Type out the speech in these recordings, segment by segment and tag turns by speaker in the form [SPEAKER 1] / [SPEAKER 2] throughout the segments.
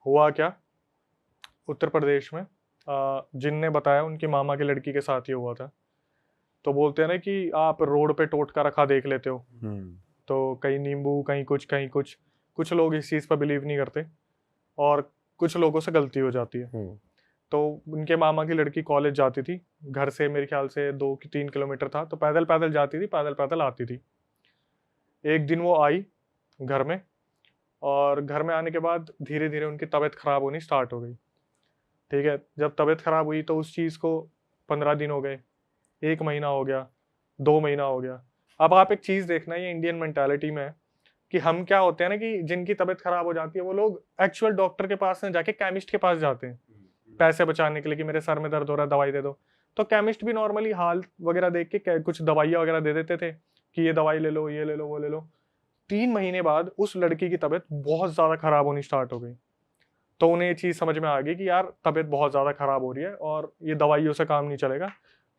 [SPEAKER 1] हुआ क्या, उत्तर प्रदेश में जिनने बताया उनकी मामा की लड़की के साथ ये हुआ था। तो बोलते हैं ना कि आप रोड पे टोटका रखा देख लेते हो, तो कहीं नींबू कहीं कुछ कहीं कुछ। कुछ लोग इस चीज़ पर बिलीव नहीं करते और कुछ लोगों से गलती हो जाती है। तो उनके मामा की लड़की कॉलेज जाती थी, घर से मेरे ख्याल से 2 3 किलोमीटर था, तो पैदल पैदल जाती थी, पैदल पैदल आती थी। एक दिन वो आई घर में, और घर में आने के बाद धीरे धीरे उनकी तबीयत खराब होनी स्टार्ट हो गई। ठीक है, जब तबीयत खराब हुई तो उस चीज़ को 15 दिन हो गए, 1 महीना हो गया, 2 महीना हो गया। अब आप एक चीज़ देखना, ये इंडियन मेंटालिटी में है कि हम क्या होते हैं ना कि जिनकी तबीयत खराब हो जाती है वो लोग एक्चुअल डॉक्टर के पास न जाके केमिस्ट के पास जाते हैं पैसे बचाने के लिए, कि मेरे सर में दर्द हो रहा है दवाई दे दो। तो केमिस्ट भी नॉर्मली हाल वगैरह देख के कुछ दवाइयाँ वगैरह दे देते थे कि ये दवाई ले लो, ये ले लो, वो ले लो। 3 महीने बाद उस लड़की की तबीयत बहुत ज़्यादा खराब होनी स्टार्ट हो गई। तो उन्हें ये चीज़ समझ में आ गई कि यार तबीयत बहुत ज़्यादा खराब हो रही है और ये दवाइयों से काम नहीं चलेगा।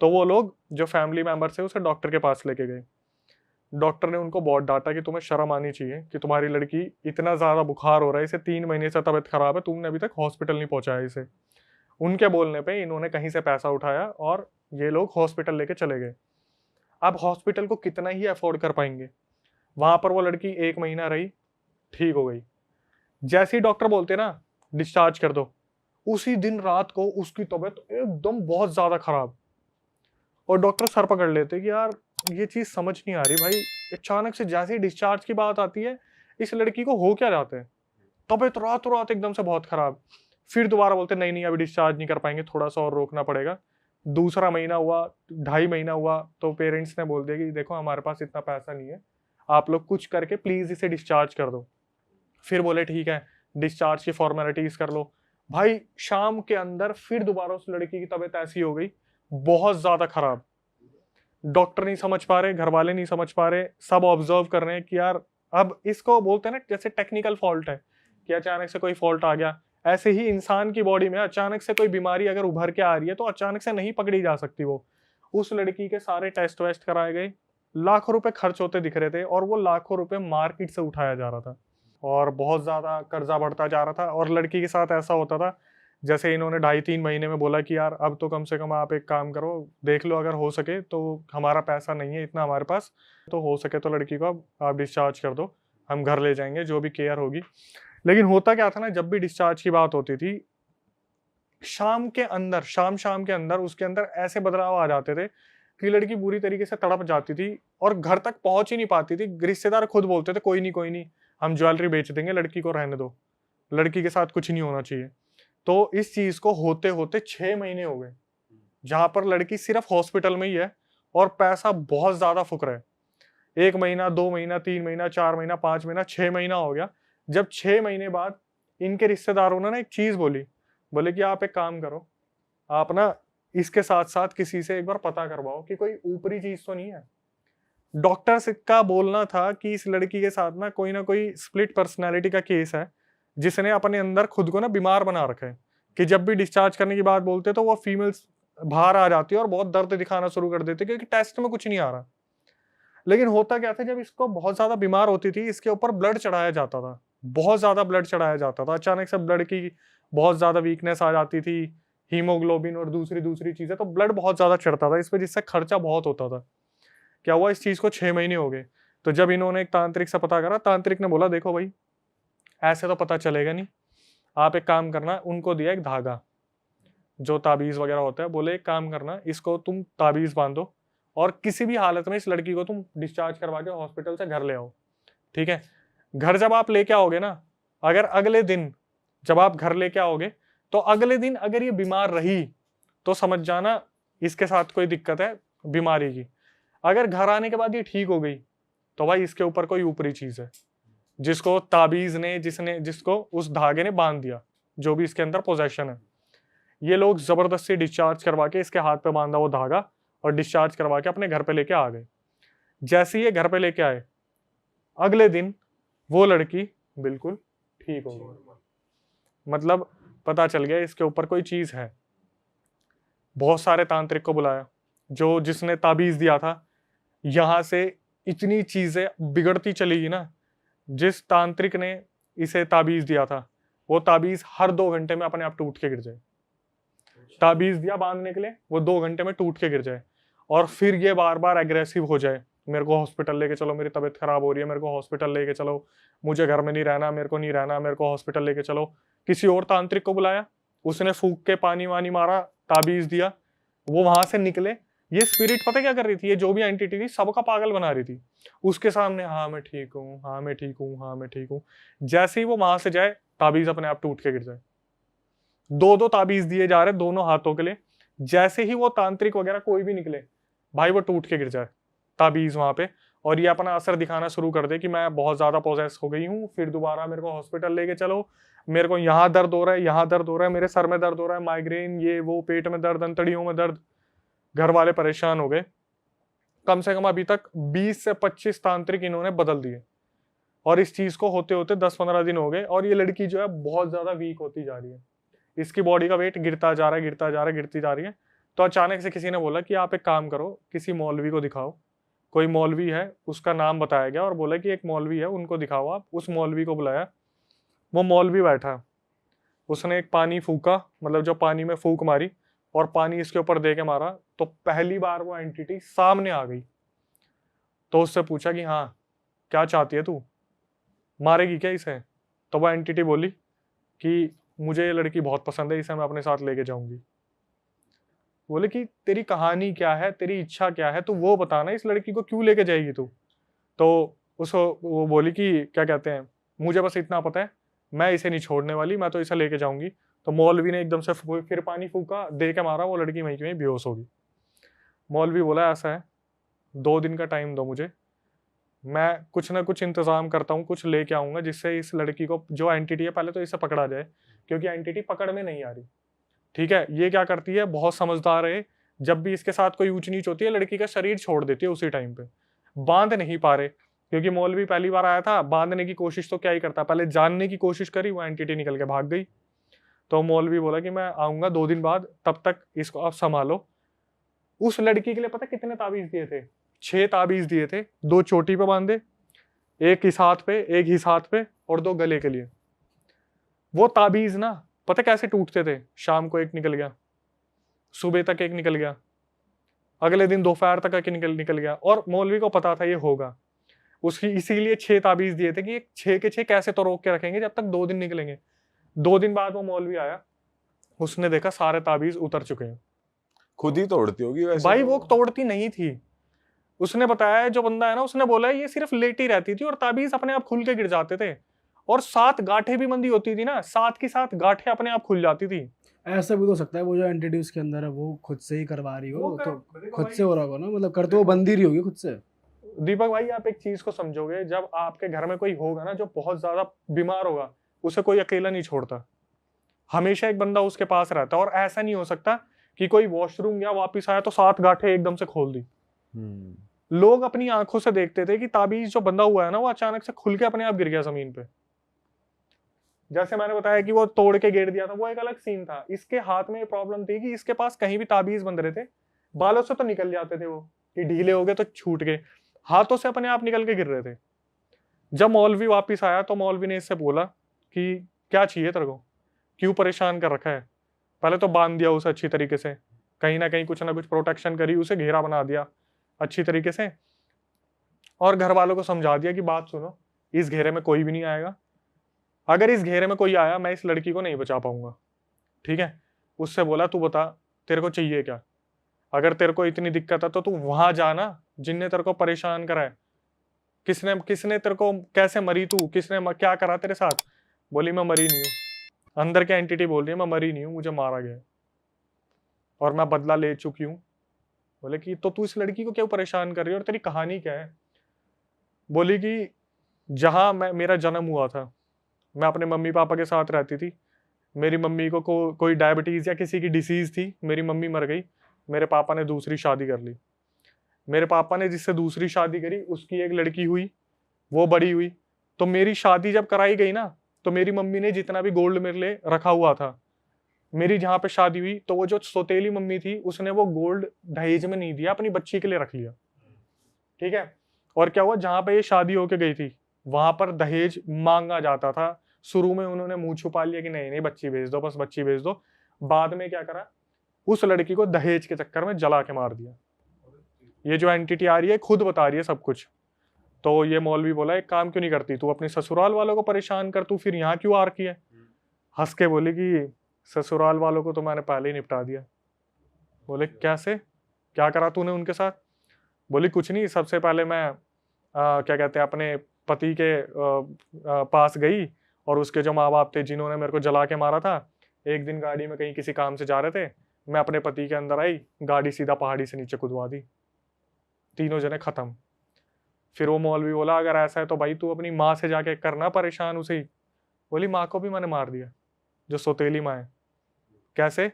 [SPEAKER 1] तो वो लोग जो फैमिली मेंबर्स है उसे डॉक्टर के पास लेके गए। डॉक्टर ने उनको बहुत डांटा कि तुम्हें शर्म आनी चाहिए कि तुम्हारी लड़की, इतना ज़्यादा बुखार हो रहा है इसे, 3 महीने से तबीयत खराब है, तुमने अभी तक हॉस्पिटल नहीं पहुंचाया इसे। उनके बोलने पे इन्होंने कहीं से पैसा उठाया और ये लोग हॉस्पिटल लेके चले गए। अब हॉस्पिटल को कितना ही अफोर्ड कर पाएंगे, वहां पर वो लड़की 1 महीना रही, ठीक हो गई। जैसे ही डॉक्टर बोलते ना डिस्चार्ज कर दो, उसी दिन रात को उसकी तबीयत एकदम बहुत ज्यादा खराब, और डॉक्टर सर पकड़ लेते कि यार ये चीज समझ नहीं आ रही भाई, अचानक से जैसे ही डिस्चार्ज की बात आती है इस लड़की को हो क्या जाता है, तबीयत रातों रात एकदम से बहुत खराब। फिर दोबारा बोलते नहीं नहीं अभी डिस्चार्ज नहीं कर पाएंगे, थोड़ा सा और रोकना पड़ेगा। दूसरा महीना हुआ, 2.5 महीना हुआ, तो पेरेंट्स ने बोल दिया कि देखो हमारे पास इतना पैसा नहीं है, आप लोग कुछ करके प्लीज इसे डिस्चार्ज कर दो। फिर बोले ठीक है, डिस्चार्ज की फॉर्मेलिटीज कर लो। भाई शाम के अंदर फिर दोबारा उस लड़की की तबीयत ऐसी हो गई, बहुत ज्यादा खराब। डॉक्टर नहीं समझ पा रहे, घर वाले नहीं समझ पा रहे, सब ऑब्जर्व कर रहे हैं कि यार अब इसको बोलते हैं ना जैसे टेक्निकल फॉल्ट है कि अचानक से कोई फॉल्ट आ गया। ऐसे ही इंसान की बॉडी में अचानक से कोई बीमारी अगर उभर के आ रही है तो अचानक से नहीं पकड़ी जा सकती वो। उस लड़की के सारे टेस्ट वेस्ट कराए गए, लाखों रुपए खर्च होते दिख रहे थे, और वो लाखों रुपए मार्केट से उठाया जा रहा था और बहुत ज्यादा कर्जा बढ़ता जा रहा था। और लड़की के साथ ऐसा होता था, जैसे इन्होंने 2.5 3 महीने में बोला कि यार अब तो कम से कम आप एक काम करो, देख लो अगर हो सके तो, हमारा पैसा नहीं है इतना हमारे पास, तो हो सके तो लड़की को अब आप डिस्चार्ज कर दो, हम घर ले जाएंगे जो भी केयर होगी। लेकिन होता क्या था ना, जब भी डिस्चार्ज की बात होती थी, शाम के अंदर, शाम के अंदर उसके अंदर ऐसे बदलाव आ जाते थे कि लड़की बुरी तरीके से तड़प जाती थी और घर तक पहुंच ही नहीं पाती थी। रिश्तेदार खुद बोलते थे कोई नहीं कोई नहीं, हम ज्वेलरी बेच देंगे, लड़की को रहने दो, लड़की के साथ कुछ नहीं होना चाहिए। तो इस चीज को होते होते 6 महीने हो गए, जहां पर लड़की सिर्फ हॉस्पिटल में ही है और पैसा बहुत ज्यादा फुक रहा है। 1 महीना, 2 महीना, 3 महीना, 4 महीना, 5 महीना, 6 महीना हो गया। जब 6 महीने बाद इनके रिश्तेदारों ने ना एक चीज बोली, बोले कि आप एक काम करो, आप ना इसके साथ साथ किसी से एक बार पता करवाओ कि कोई ऊपरी चीज तो नहीं है। डॉक्टर का बोलना था कि इस लड़की के साथ ना कोई स्प्लिट पर्सनैलिटी का केस है, जिसने अपने अंदर खुद को ना बीमार बना रखा है, कि जब भी डिस्चार्ज करने की बात बोलते तो वो फीमेल्स बाहर आ जाती है और बहुत दर्द दिखाना शुरू कर देती है क्योंकि टेस्ट में कुछ नहीं आ रहा। लेकिन होता क्या था, जब इसको बहुत ज्यादा बीमार होती थी इसके ऊपर ब्लड चढ़ाया जाता था, बहुत ज्यादा ब्लड चढ़ाया जाता था, अचानक से ब्लड की बहुत ज्यादा वीकनेस आ जाती थी, हीमोग्लोबिन और दूसरी दूसरी चीजें, तो ब्लड बहुत ज्यादा चढ़ता था इस पे, जिससे खर्चा बहुत होता था। क्या हुआ, इस चीज को 6 महीने हो गए। तो जब इन्होंने एक तांत्रिक से पता करा, तांत्रिक ने बोला देखो भाई ऐसे तो पता चलेगा नहीं, आप एक काम करना, उनको दिया एक धागा जो ताबीज वगैरह होता है, बोले एक काम करना, इसको तुम ताबीज बांधो और किसी भी हालत में इस लड़की को तुम डिस्चार्ज करवा के हॉस्पिटल से घर ले आओ। ठीक है, घर जब आप लेके आओगे ना, अगर अगले दिन जब आप घर लेके आओगे तो अगले दिन अगर ये बीमार रही तो समझ जाना इसके साथ कोई दिक्कत है बीमारी की। अगर घर आने के बाद ये ठीक हो गई तो भाई इसके ऊपर कोई ऊपरी चीज है, जिसको ताबीज ने, जिसको उस धागे ने बांध दिया, जो भी इसके अंदर पोजेशन है। ये लोग जबरदस्ती डिस्चार्ज करवा के इसके हाथ पे बांधा वो धागा और डिस्चार्ज करवा के अपने घर पे लेके आ गए। जैसे ही ये घर पे लेके आए, अगले दिन वो लड़की बिल्कुल ठीक हो गई। मतलब पता चल गया इसके ऊपर कोई चीज है। बहुत सारे तांत्रिक को बुलाया, जो जिसने ताबीज दिया था, यहां से इतनी चीजें बिगड़ती चली गई ना। जिस तांत्रिक ने इसे ताबीज दिया था वो ताबीज हर 2 घंटे में अपने आप टूट के गिर जाए। ताबीज दिया बांधने के लिए, वो 2 घंटे में टूट के गिर जाए, और फिर ये बार बार एग्रेसिव हो जाए, मेरे को हॉस्पिटल लेके चलो, मेरी तबीयत खराब हो रही है, मेरे को हॉस्पिटल लेके चलो, मुझे घर में नहीं रहना, मेरे को नहीं रहना, मेरे को हॉस्पिटल लेके चलो। किसी और तांत्रिक को बुलाया, उसने फूंक के पानी वानी मारा, ताबीज दिया, वो वहां से निकले। ये स्पिरिट पता क्या कर रही थी, ये जो भी एंटिटी थी सबका पागल बना रही थी उसके सामने। हाँ मैं ठीक हूँ, हाँ मैं ठीक हूँ, हाँ मैं ठीक हूँ। जैसे ही वो वहां से जाए, ताबीज अपने आप टूट के गिर जाए। 2-2 ताबीज दिए जा रहे दोनों हाथों के लिए। जैसे ही वो तांत्रिक वगैरह कोई भी निकले, भाई वो टूट के गिर जाए ताबीज वहां पे, और ये अपना असर दिखाना शुरू कर दे कि मैं बहुत ज्यादा पोजेस हो गई हूँ, फिर दोबारा मेरे को हॉस्पिटल लेके चलो, मेरे को यहाँ दर्द हो रहा है, यहाँ दर्द हो रहा है, मेरे सर में दर्द हो रहा है, माइग्रेन, ये वो, पेट में दर्द, अंतड़ियों में दर्द। घर वाले परेशान हो गए। कम से कम अभी तक 20 से 25 तांत्रिक इन्होंने बदल दिए, और इस चीज को होते होते 10-15 दिन हो गए, और ये लड़की जो है बहुत ज्यादा वीक होती जा रही है, इसकी बॉडी का वेट गिरता जा रहा है, गिरता जा रहा है, गिरती जा रही है। तो अचानक से किसी ने बोला कि आप एक काम करो, किसी मौलवी को दिखाओ। कोई मौलवी है, उसका नाम बताया गया और बोला कि एक मौलवी है, उनको दिखाओ आप। उस मौलवी को बुलाया, वो मौलवी बैठा, उसने एक पानी फूका, मतलब जो पानी में फूक मारी और पानी इसके ऊपर दे के मारा, तो पहली बार वो एंटिटी सामने आ गई। तो उससे पूछा कि हाँ क्या चाहती है तू, मारेगी क्या इसे? तो वो एंटिटी बोली कि मुझे ये लड़की बहुत पसंद है, इसे मैं अपने साथ लेके जाऊंगी। बोले कि तेरी कहानी क्या है, तेरी इच्छा क्या है, तू वो बताना, इस लड़की को क्यों लेके जाएगी तू? तो उसको वो बोली कि क्या कहते हैं, मुझे बस इतना पता है, मैं इसे नहीं छोड़ने वाली, मैं तो इसे लेके जाऊंगी। तो मौलवी ने एकदम से फिर पानी फूका, दे के मारा, वो लड़की वहीं की वहीं बेहोश होगी। मौलवी बोला ऐसा है, 2 दिन का टाइम दो मुझे, मैं कुछ ना कुछ इंतजाम करता हूँ, कुछ लेके आऊंगा जिससे इस लड़की को, जो एंटिटी है, पहले तो इसे पकड़ा जाए, क्योंकि एंटिटी पकड़ में नहीं आ रही। ठीक है, ये क्या करती है, बहुत समझदार है, जब भी इसके साथ कोई ऊंच नीच होती है, लड़की का शरीर छोड़ देती है उसी टाइम पे। बांध नहीं पा रहे, क्योंकि मौलवी पहली बार आया था, बांधने की कोशिश तो क्या ही करता, पहले जानने की कोशिश करी, वो एंटिटी निकल के भाग गई। तो मौलवी बोला कि मैं आऊंगा 2 दिन बाद, तब तक इसको आप संभालो। उस लड़की के लिए पता कितने ताबीज दिए थे? 6 ताबीज दिए थे, 2 चोटी पे बांधे, एक इस हाथ पे, एक इस हाथ पे, और 2 गले के लिए। वो ताबीज ना पता कैसे टूटते थे? शाम को एक निकल गया, सुबह तक एक निकल गया, अगले दिन दोपहर तक एक निकल गया, और मौलवी को पता था ये होगा, उसकी इसीलिए 6 ताबीज दिए थे कि 6 के 6 कैसे तो रोक के रखेंगे जब तक 2 दिन निकलेंगे। 2 दिन बाद वो मौलवी आया, उसने देखा सारे ताबीज उतर चुके हैं।
[SPEAKER 2] खुद ही तोड़ती होगी वैसे।
[SPEAKER 1] भाई वो तोड़ती नहीं थी, उसने बताया, जो बंदा है ना, उसने बोला ये सिर्फ लेटी रहती थी और ताबीज अपने आप खुल के गिर जाते थे, और 7 गांठें भी बंदी होती थी ना, 7 की 7 गांठें अपने आप खुल जाती थी।
[SPEAKER 3] ऐसा भी तो हो सकता है वो जो एंटिटी उसके अंदर है वो खुद से ही करवा रही हो, तो खुद से हो रहा होगा ना, मतलब करते वो बंदी रही होगी खुद से।
[SPEAKER 1] दीपक भाई, आप एक चीज को समझोगे, जब आपके घर में कोई होगा ना जो बहुत ज्यादा बीमार होगा, उसे कोई अकेला नहीं छोड़ता, हमेशा एक बंदा उसके पास रहता है। और ऐसा नहीं हो सकता कि कोई वॉशरूम गया वापिस आया तो 7 गांठें एकदम से खोल दी। लोग अपनी आंखों से देखते थे कि ताबीज जो बंधा हुआ है ना, वो अचानक से खुल के अपने आप गिर गया जमीन पे। जैसे मैंने बताया कि वो तोड़ के गिर दिया था, वो एक अलग सीन था। इसके हाथ में प्रॉब्लम थी कि इसके पास कहीं भी ताबीज बंध रहे थे, बालों से तो निकल जाते थे वो, कि ढीले हो गए तो छूट गए, हाथों से अपने आप निकल के गिर रहे थे। जब मौलवी वापिस आया तो मौलवी ने इससे बोला कि क्या चाहिए तेरे को, क्यों परेशान कर रखा है? पहले तो बांध दिया उसे अच्छी तरीके से, कहीं ना कहीं कुछ ना कुछ प्रोटेक्शन करी, उसे घेरा बना दिया अच्छी तरीके से, और घर वालों को समझा दिया कि बात सुनो, इस घेरे में कोई भी नहीं आएगा, अगर इस घेरे में कोई आया मैं इस लड़की को नहीं बचा पाऊंगा। ठीक है, उससे बोला तू बता तेरे को चाहिए क्या, अगर तेरे को इतनी दिक्कत है तो तू वहां जाना जिनने तेरे को परेशान करा है, किसने किसने तेरे को, कैसे मरी तू, किसने क्या करा तेरे साथ? बोली मैं मरी नहीं हूं, अंदर की एंटिटी बोल रही है मैं मरी नहीं हूं, मुझे मारा गया और मैं बदला ले चुकी हूं। बोले कि तो तू इस लड़की को क्यों परेशान कर रही है और तेरी कहानी क्या है? बोली कि जहां मेरा जन्म हुआ था, मैं अपने मम्मी पापा के साथ रहती थी, मेरी मम्मी को कोई डायबिटीज या किसी की डिसीज थी, मेरी मम्मी मर गई, मेरे पापा ने दूसरी शादी कर ली, मेरे पापा ने जिससे दूसरी शादी करी उसकी एक लड़की हुई, वो बड़ी हुई, तो मेरी शादी जब कराई गई ना, तो मेरी मम्मी ने जितना भी गोल्ड मेरे लिए रखा हुआ था, मेरी जहां पे शादी हुई तो वो जो सौतेली मम्मी थी उसने वो गोल्ड दहेज में नहीं दिया, अपनी बच्ची के लिए रख लिया। ठीक है, और क्या हुआ, जहां पे ये शादी होके गई थी वहां पर दहेज मांगा जाता था, शुरू में उन्होंने मुंह छुपा लिया कि नहीं नहीं बच्ची भेज दो, बस बच्ची भेज दो। बाद में क्या करा, उस लड़की को दहेज के चक्कर में जला के मार दिया। ये जो एंटिटी आ रही है खुद बता रही है सब कुछ। तो ये मौलवी बोला एक काम क्यों नहीं करती तू, अपने ससुराल वालों को परेशान कर, तू फिर यहाँ क्यों आ रखी है। हंस के बोली कि ससुराल वालों को तो मैंने पहले ही निपटा दिया। बोले कैसे, क्या करा तूने उनके साथ। बोली कुछ नहीं, सबसे पहले मैं क्या कहते हैं अपने पति के पास गई और उसके जो माँ बाप थे जिन्होंने मेरे को जला के मारा था, एक दिन गाड़ी में कहीं किसी काम से जा रहे थे, मैं अपने पति के अंदर आई, गाड़ी सीधा पहाड़ी से नीचे कूदवा दी, तीनों जने खत्म। फिर वो मौलवी बोला अगर ऐसा है तो भाई तू अपनी माँ से जाके करना परेशान उसे ही। बोली माँ को भी मैंने मार दिया, जो सौतेली माँ है। कैसे।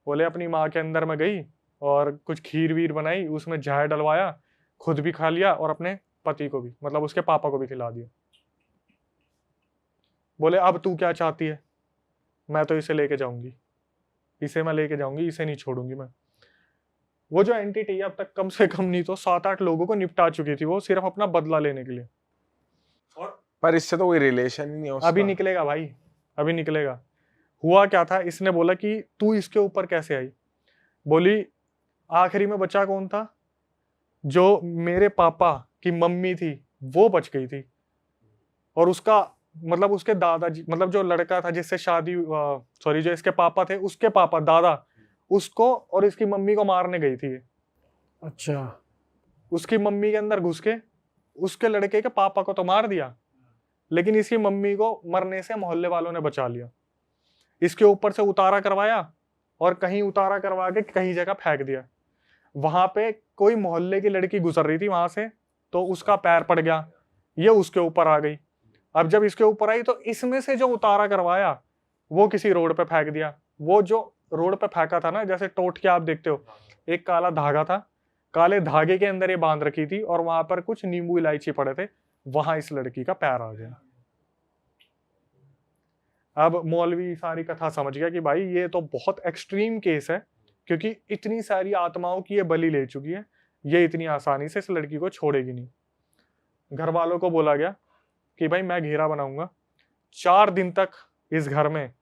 [SPEAKER 1] बोले अपनी माँ के अंदर मैं गई और कुछ खीर वीर बनाई, उसमें जहर डलवाया, खुद भी खा लिया और अपने पति को भी, मतलब उसके पापा को भी खिला दिया। बोले अब तू क्या चाहती है। मैं तो इसे लेके जाऊंगी, इसे मैं लेके जाऊंगी, इसे नहीं छोड़ूंगी मैं। वो जो एंटिटी अब तक कम से कम नहीं तो 7-8 लोगों को निपटा चुकी थी वो, सिर्फ अपना बदला लेने के लिए।
[SPEAKER 2] और पर इससे तो कोई रिलेशन ही नहीं है उसका।
[SPEAKER 1] अभी निकलेगा भाई, अभी निकलेगा। हुआ क्या था, इसने बोला कि तू इसके ऊपर कैसे आई। बोली आखिरी में बचा कौन था, जो मेरे पापा की मम्मी थी वो बच गई थी, और उसका मतलब उसके दादाजी, मतलब जो लड़का था जिससे शादी, सॉरी जो इसके पापा थे उसके पापा दादा, उसको और इसकी मम्मी को मारने गई थी।
[SPEAKER 3] अच्छा।
[SPEAKER 1] उसकी मम्मी के अंदर घुस के उसके लड़के के पापा को तो मार दिया, लेकिन इसकी मम्मी को मरने से मोहल्ले वालों ने बचा लिया। इसके ऊपर से उतारा करवाया और कहीं उतारा करवा के कहीं जगह फेंक दिया। वहां पे कोई मोहल्ले की लड़की गुजर रही थी वहां से, तो उसका पैर पड़ गया, ये उसके ऊपर आ गई। अब जब इसके ऊपर आई तो इसमें से जो उतारा करवाया वो किसी रोड पे फेंक दिया। वो जो रोड पे फेंका था ना, जैसे टोट के आप देखते हो, एक काला धागा था, काले धागे के अंदर ये बांध रखी थी और वहां पर कुछ नींबू इलायची पड़े थे, वहां इस लड़की का पैर आ गया। अब मौलवी सारी कथा समझ गया कि भाई ये तो बहुत एक्सट्रीम केस है, क्योंकि इतनी सारी आत्माओं की ये बलि ले चुकी है, ये इतनी आसानी से इस लड़की को छोड़ेगी नहीं। घर वालों को बोला गया कि भाई मैं घेरा बनाऊंगा, 4 दिन तक इस घर में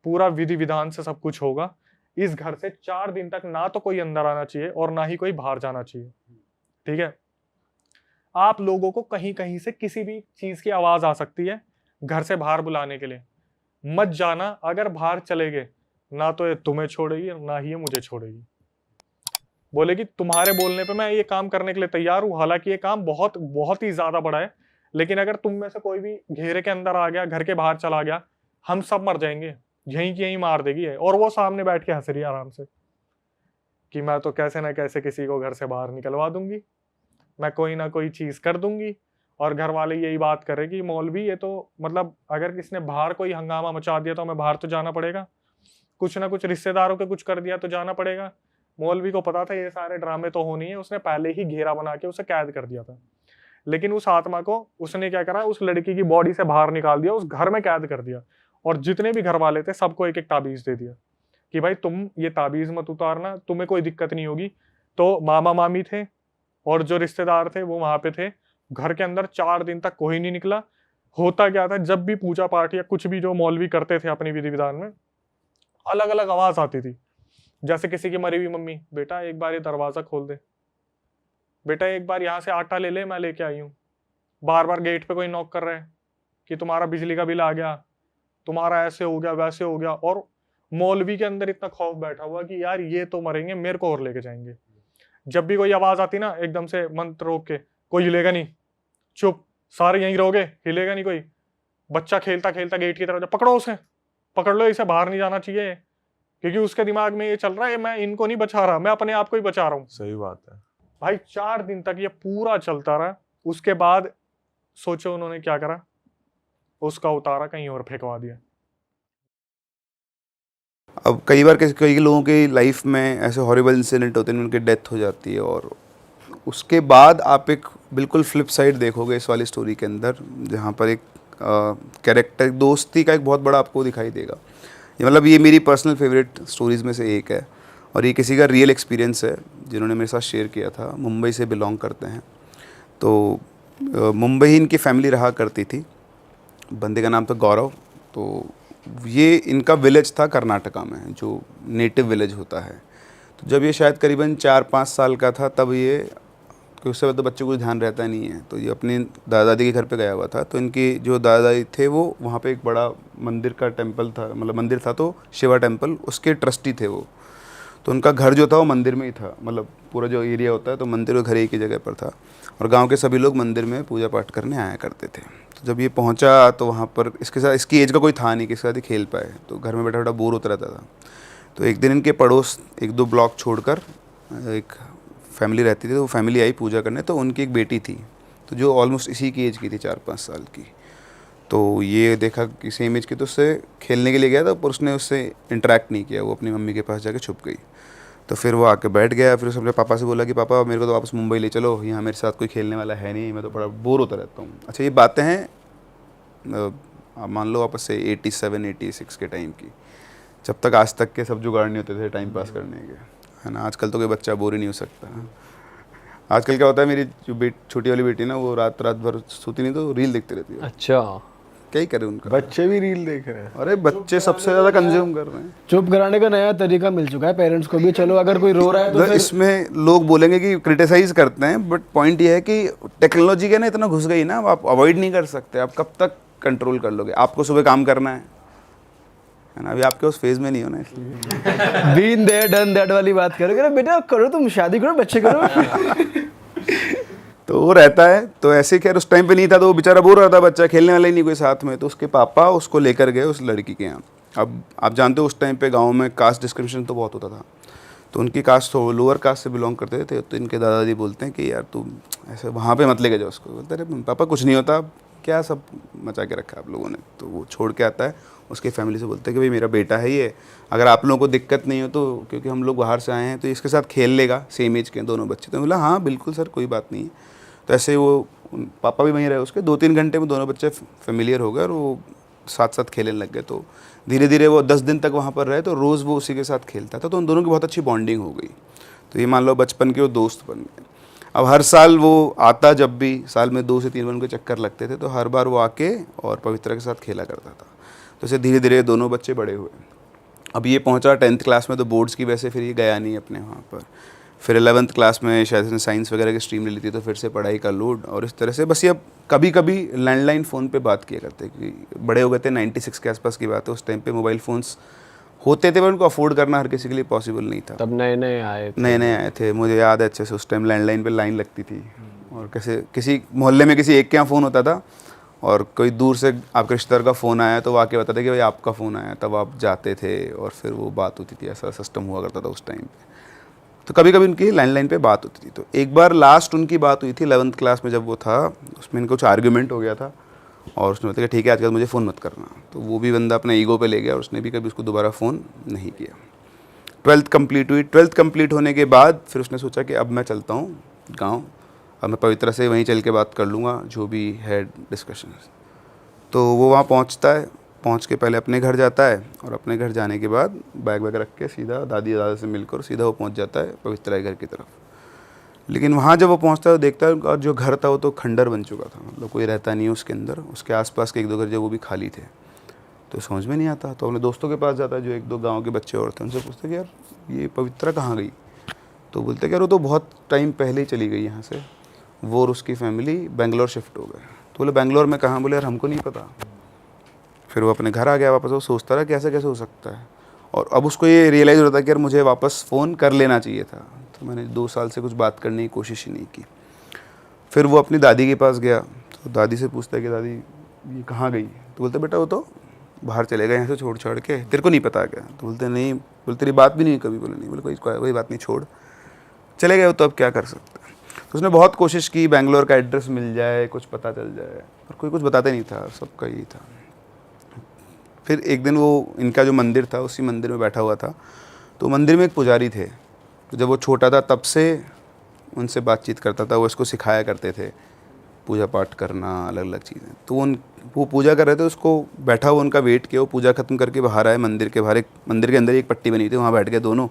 [SPEAKER 1] पूरा विधि विधान से सब कुछ होगा। इस घर से 4 दिन तक ना तो कोई अंदर आना चाहिए और ना ही कोई बाहर जाना चाहिए, ठीक है। आप लोगों को कहीं कहीं से किसी भी चीज की आवाज आ सकती है घर से बाहर बुलाने के लिए, मत जाना। अगर बाहर चले गए ना तो ये तुम्हें छोड़ेगी ना ही ये मुझे छोड़ेगी। बोलेगी तुम्हारे बोलने पे मैं ये काम करने के लिए तैयार हूं, हालांकि ये काम बहुत बहुत ही ज्यादा बड़ा है, लेकिन अगर तुम में से कोई भी घेरे के अंदर आ गया, घर के बाहर चला गया, हम सब मर जाएंगे, यहीं की यहीं मार देगी है। और वो सामने बैठ के हंस रही है आराम से कि मैं तो कैसे ना कैसे किसी को घर से बाहर निकलवा दूंगी, मैं कोई ना कोई चीज कर दूंगी। और घर वाले यही बात कर रहे कि मौलवी ये तो मतलब अगर किसने बाहर कोई हंगामा मचा दिया तो हमें बाहर तो जाना पड़ेगा, कुछ ना कुछ रिश्तेदारों के कुछ कर दिया तो जाना पड़ेगा। मौलवी को पता था ये सारे ड्रामे तो होनी है, उसने पहले ही घेरा बना के उसे कैद कर दिया था। लेकिन उस आत्मा को उसने क्या करा, उस लड़की की बॉडी से बाहर निकाल दिया, उस घर में कैद कर दिया, और जितने भी घर वाले थे सबको एक एक ताबीज दे दिया कि भाई तुम ये ताबीज मत उतारना, तुम्हें कोई दिक्कत नहीं होगी। तो मामा मामी थे और जो रिश्तेदार थे वो वहां पे थे। घर के अंदर 4 दिन तक कोई नहीं निकला। होता क्या था, जब भी पूजा पाठ या कुछ भी जो मौलवी करते थे अपनी विधि विधान में, अलग अलग आवाज आती थी। जैसे किसी की मरी हुई मम्मी, बेटा एक बार ये दरवाजा खोल दे, बेटा एक बार यहाँ से आटा ले ले, मैं लेके आई हूँ। बार बार गेट पे कोई नॉक कर रहा है कि तुम्हारा बिजली का बिल आ गया, तुम्हारा ऐसे हो गया वैसे हो गया। और मौलवी के अंदर इतना खौफ बैठा हुआ कि यार ये तो मरेंगे, मेरे को और लेके जाएंगे। जब भी कोई आवाज आती ना, एकदम से मंत्र रोक के, कोई हिलेगा नहीं, चुप, सारे यहीं रहोगे, हिलेगा नहीं कोई। बच्चा खेलता खेलता गेट की तरफ, पकड़ो उसे, पकड़ लो, इसे बाहर नहीं जाना चाहिए, क्योंकि उसके दिमाग में ये चल रहा है मैं इनको नहीं बचा रहा, मैं अपने आप को ही बचा रहा हूँ।
[SPEAKER 2] सही बात है
[SPEAKER 1] भाई 4 दिन तक ये पूरा चलता रहा। उसके बाद सोचो उन्होंने क्या करा, उसका उतारा कहीं और फेंकवा दिया।
[SPEAKER 4] अब कई बार कई लोगों की लाइफ में ऐसे हॉरिबल इंसिडेंट होते हैं, उनकी डेथ हो जाती है, और उसके बाद आप एक बिल्कुल फ्लिप साइड देखोगे इस वाली स्टोरी के अंदर, जहाँ पर एक कैरेक्टर दोस्ती का एक बहुत बड़ा आपको दिखाई देगा। ये मतलब ये मेरी पर्सनल फेवरेट स्टोरीज़ में से एक है, और ये किसी का रियल एक्सपीरियंस है जिन्होंने मेरे साथ शेयर किया था। मुंबई से बिलोंग करते हैं, तो मुंबई ही इनकी फैमिली रहा करती थी। बंदे का नाम था गौरव, तो ये इनका विलेज था कर्नाटका में, जो नेटिव विलेज होता है। तो जब ये शायद करीबन 4-5 साल का था तब ये, कि उससे तो बच्चे को ध्यान रहता नहीं है, तो ये अपनी दादा दादी के घर पे गया हुआ था। तो इनकी जो दादा दादी थे वो वहाँ पे एक बड़ा मंदिर का टेंपल था, मतलब मंदिर था तो शिवा टेंपल, उसके ट्रस्टी थे वो। तो उनका घर जो था वो मंदिर में ही था, मतलब पूरा जो एरिया होता है तो मंदिर और घर एक ही जगह पर था, और गांव के सभी लोग मंदिर में पूजा पाठ करने आया करते थे। तो जब ये पहुंचा तो वहाँ पर इसके साथ, इसकी एज का कोई था नहीं कि इसके साथ ही खेल पाए, तो घर में बैठा बैठा बोर होता रहता था। तो एक दिन इनके पड़ोस 1-2 ब्लॉक छोड़कर एक फैमिली रहती थी, तो वो फैमिली आई पूजा करने। तो उनकी एक बेटी थी, तो जो ऑलमोस्ट इसी की एज की थी, 4-5 साल की। तो ये देखा कि सेम एज की, तो उससे खेलने के लिए गया था, पर उसने उससे इंटरेक्ट नहीं किया, वो अपनी मम्मी के पास जाके छुप गई। तो फिर वो आके बैठ गया, फिर उसने अपने पापा से बोला कि पापा मेरे को तो वापस मुंबई ले चलो, यहाँ मेरे साथ कोई खेलने वाला है नहीं, मैं तो बड़ा बोर होता रहता हूँ। अच्छा, ये बातें हैं आप मान लो वापस से 87-86 के टाइम की, जब तक आज तक के सब जुगाड़ नहीं होते थे टाइम पास करने के, है ना। आजकल तो कोई बच्चा बोर ही नहीं हो सकता। आजकल क्या होता है, मेरी जो छोटी वाली बेटी ना, वो रात भर सोती नहीं तो रील देखते रहती है।
[SPEAKER 2] अच्छा,
[SPEAKER 4] क्या ही करे उनका,
[SPEAKER 2] बच्चे भी रील देख रहे हैं।
[SPEAKER 4] अरे बच्चे सबसे ज़्यादा कंज्यूम कर रहे हैं।
[SPEAKER 3] चुप कराने का नया तरीका मिल चुका है पेरेंट्स को भी। चलो अगर कोई रो रहा है तो फिर
[SPEAKER 4] इसमें लोग बोलेंगे कि क्रिटिसाइज करते हैं, बट पॉइंट ये है कि टेक्नोलॉजी के ना इतना घुस गई ना, आप अवॉइड नहीं कर सकते। आप कब तक कंट्रोल कर लोगे? आपको सुबह काम करना है ना, अभी आपके उस फेज में नहीं हो ना, इसलिए
[SPEAKER 3] बीन देयर डन दैट वाली बात करोगे। बेटा करो, तुम शादी करो, बच्चे करो।
[SPEAKER 4] तो वो रहता है। तो ऐसे खैर उस टाइम पे नहीं था, तो वो बेचारा बोर रहा था, बच्चा खेलने वाला ही नहीं कोई साथ में। तो उसके पापा उसको लेकर गए उस लड़की के यहाँ। अब आप जानते हो उस टाइम पे गांव में कास्ट डिस्क्रिमिनेशन तो बहुत होता था, तो उनकी कास्ट तो लोअर कास्ट से बिलोंग करते थे। तो इनके दादाजी बोलते हैं कि यार तू ऐसे वहाँ पे मत लेके जाओ उसको। बोलते अरे पापा कुछ नहीं होता, क्या सब मचा के रखा है आप लोगों ने। तो वो छोड़ के आता है, उसकी फैमिली से बोलते हैं कि भाई मेरा बेटा है ये, अगर आप लोगों को दिक्कत नहीं हो तो, क्योंकि हम लोग बाहर से आए हैं, तो इसके साथ खेल लेगा, सेम एज के दोनों बच्चे। तो बोला हाँ बिल्कुल सर, कोई बात नहीं है। तो ऐसे वो पापा भी वहीं रहे उसके, 2-3 घंटे में दोनों बच्चे फेमिलियर हो गए और वो साथ साथ खेलने लग गए। तो धीरे धीरे वो 10 दिन तक वहाँ पर रहे, तो रोज़ वो उसी के साथ खेलता था। तो उन दोनों की बहुत अच्छी बॉन्डिंग हो गई। तो ये मान लो बचपन के वो दोस्त बन गए। अब हर साल वो आता, जब भी साल में 2 से 3 बार उनके चक्कर लगते थे, तो हर बार वो आके और पवित्रा के साथ खेला करता था। तो ऐसे धीरे धीरे दोनों बच्चे बड़े हुए। अब ये पहुँचा 10th क्लास में, तो बोर्ड्स की वजह से फिर ये गया नहीं अपने वहाँ पर। फिर 11th क्लास में शायद इसने साइंस वगैरह की स्ट्रीम ले ली थी, तो फिर से पढ़ाई का लोड, और इस तरह से बस ये अब कभी कभी लैंडलाइन फ़ोन पे बात किया करते, कि बड़े हो गए थे, 96 के आसपास की बात है। उस टाइम पे मोबाइल फ़ोन्स होते थे, पर उनको अफोर्ड करना हर किसी के लिए पॉसिबल नहीं था।
[SPEAKER 2] तब नए नए आए
[SPEAKER 4] थे, मुझे याद है अच्छे से। उस टाइम लैंडलाइन पे लाइन लगती थी, और कैसे किसी मोहल्ले में किसी एक के यहाँ फ़ोन होता था, और कोई दूर से आपके रिश्तेदार का फ़ोन आया तो वो आके बताते कि भाई आपका फ़ोन आया, तब आप जाते थे और फिर वो बात होती थी। ऐसा सिस्टम हुआ करता था उस टाइम पे। तो कभी कभी उनकी लैंडलाइन पे बात होती थी। तो एक बार लास्ट उनकी बात हुई थी 11th क्लास में, जब वो था, उसमें इनका कुछ आर्ग्यूमेंट हो गया था, और उसने बताया ठीक है आजकल मुझे फ़ोन मत करना। तो वो भी बंदा अपने ईगो पे ले गया, और उसने भी कभी उसको दोबारा फ़ोन नहीं किया। 12th कंप्लीट हुई। 12th कंप्लीट होने के बाद फिर उसने सोचा कि अब मैं चलता हूँ गाँव, अब मैं पवित्रा से वहीं चल के बात कर लूँगा जो भी है डिस्कशन। तो वो वहाँ पहुँचता है, पहुँच के पहले अपने घर जाता है, और अपने घर जाने के बाद बैग वैग रख के सीधा दादी दादा से मिलकर सीधा वो पहुँच जाता है पवित्रा के घर की तरफ। लेकिन वहाँ जब वो पहुँचता है तो देखता है और जो घर था वो तो खंडर बन चुका था, मतलब कोई रहता नहीं है उसके अंदर। उसके आसपास के 1-2 घर जो वो भी खाली थे। तो समझ में नहीं आता, तो अपने दोस्तों के पास जाता है जो 1-2 गाँव के बच्चे और थे, उनसे पूछते कि यार ये पवित्रा कहाँ गई। तो बोलते कि यार वो तो बहुत टाइम पहले ही चली गई यहाँ से, वो और उसकी फैमिली बेंगलोर शिफ्ट हो गए। तो बोले बेंगलोर में कहाँ? बोले यार हमको नहीं पता। फिर वो अपने घर आ गया वापस। वो सोचता रहा कि ऐसा कैसे हो सकता है, और अब उसको ये रियलाइज़ होता है कि यार मुझे वापस फ़ोन कर लेना चाहिए था। तो मैंने 2 साल से कुछ बात करने की कोशिश ही नहीं की। फिर वो अपनी दादी के पास गया, तो दादी से पूछता है कि दादी ये कहाँ गई। तो बोलते बेटा वो तो बाहर चले गए यहाँ से छोड़ छाड़ के, तेरे को नहीं पता क्या? तो बोलते नहीं, बोलते तेरी बात भी नहीं कभी। बोले नहीं। बोले कोई बात नहीं, छोड़, चले गए तो अब क्या कर सकते हैं। तो उसने बहुत कोशिश की बेंगलोर का एड्रेस मिल जाए, कुछ पता चल जाए, पर कोई कुछ बताते नहीं था, सबका यही था। फिर एक दिन वो इनका जो मंदिर था उसी मंदिर में बैठा हुआ था। तो मंदिर में एक पुजारी थे, तो जब वो छोटा था तब से उनसे बातचीत करता था। वो इसको सिखाया करते थे पूजा पाठ करना, अलग अलग चीज़ें। तो वो पूजा कर रहे थे, उसको बैठा हुआ उनका वेट किया। वो पूजा ख़त्म करके बाहर आए, मंदिर के बाहर मंदिर के अंदर एक पट्टी बनी थी, वहाँ बैठ गए दोनों।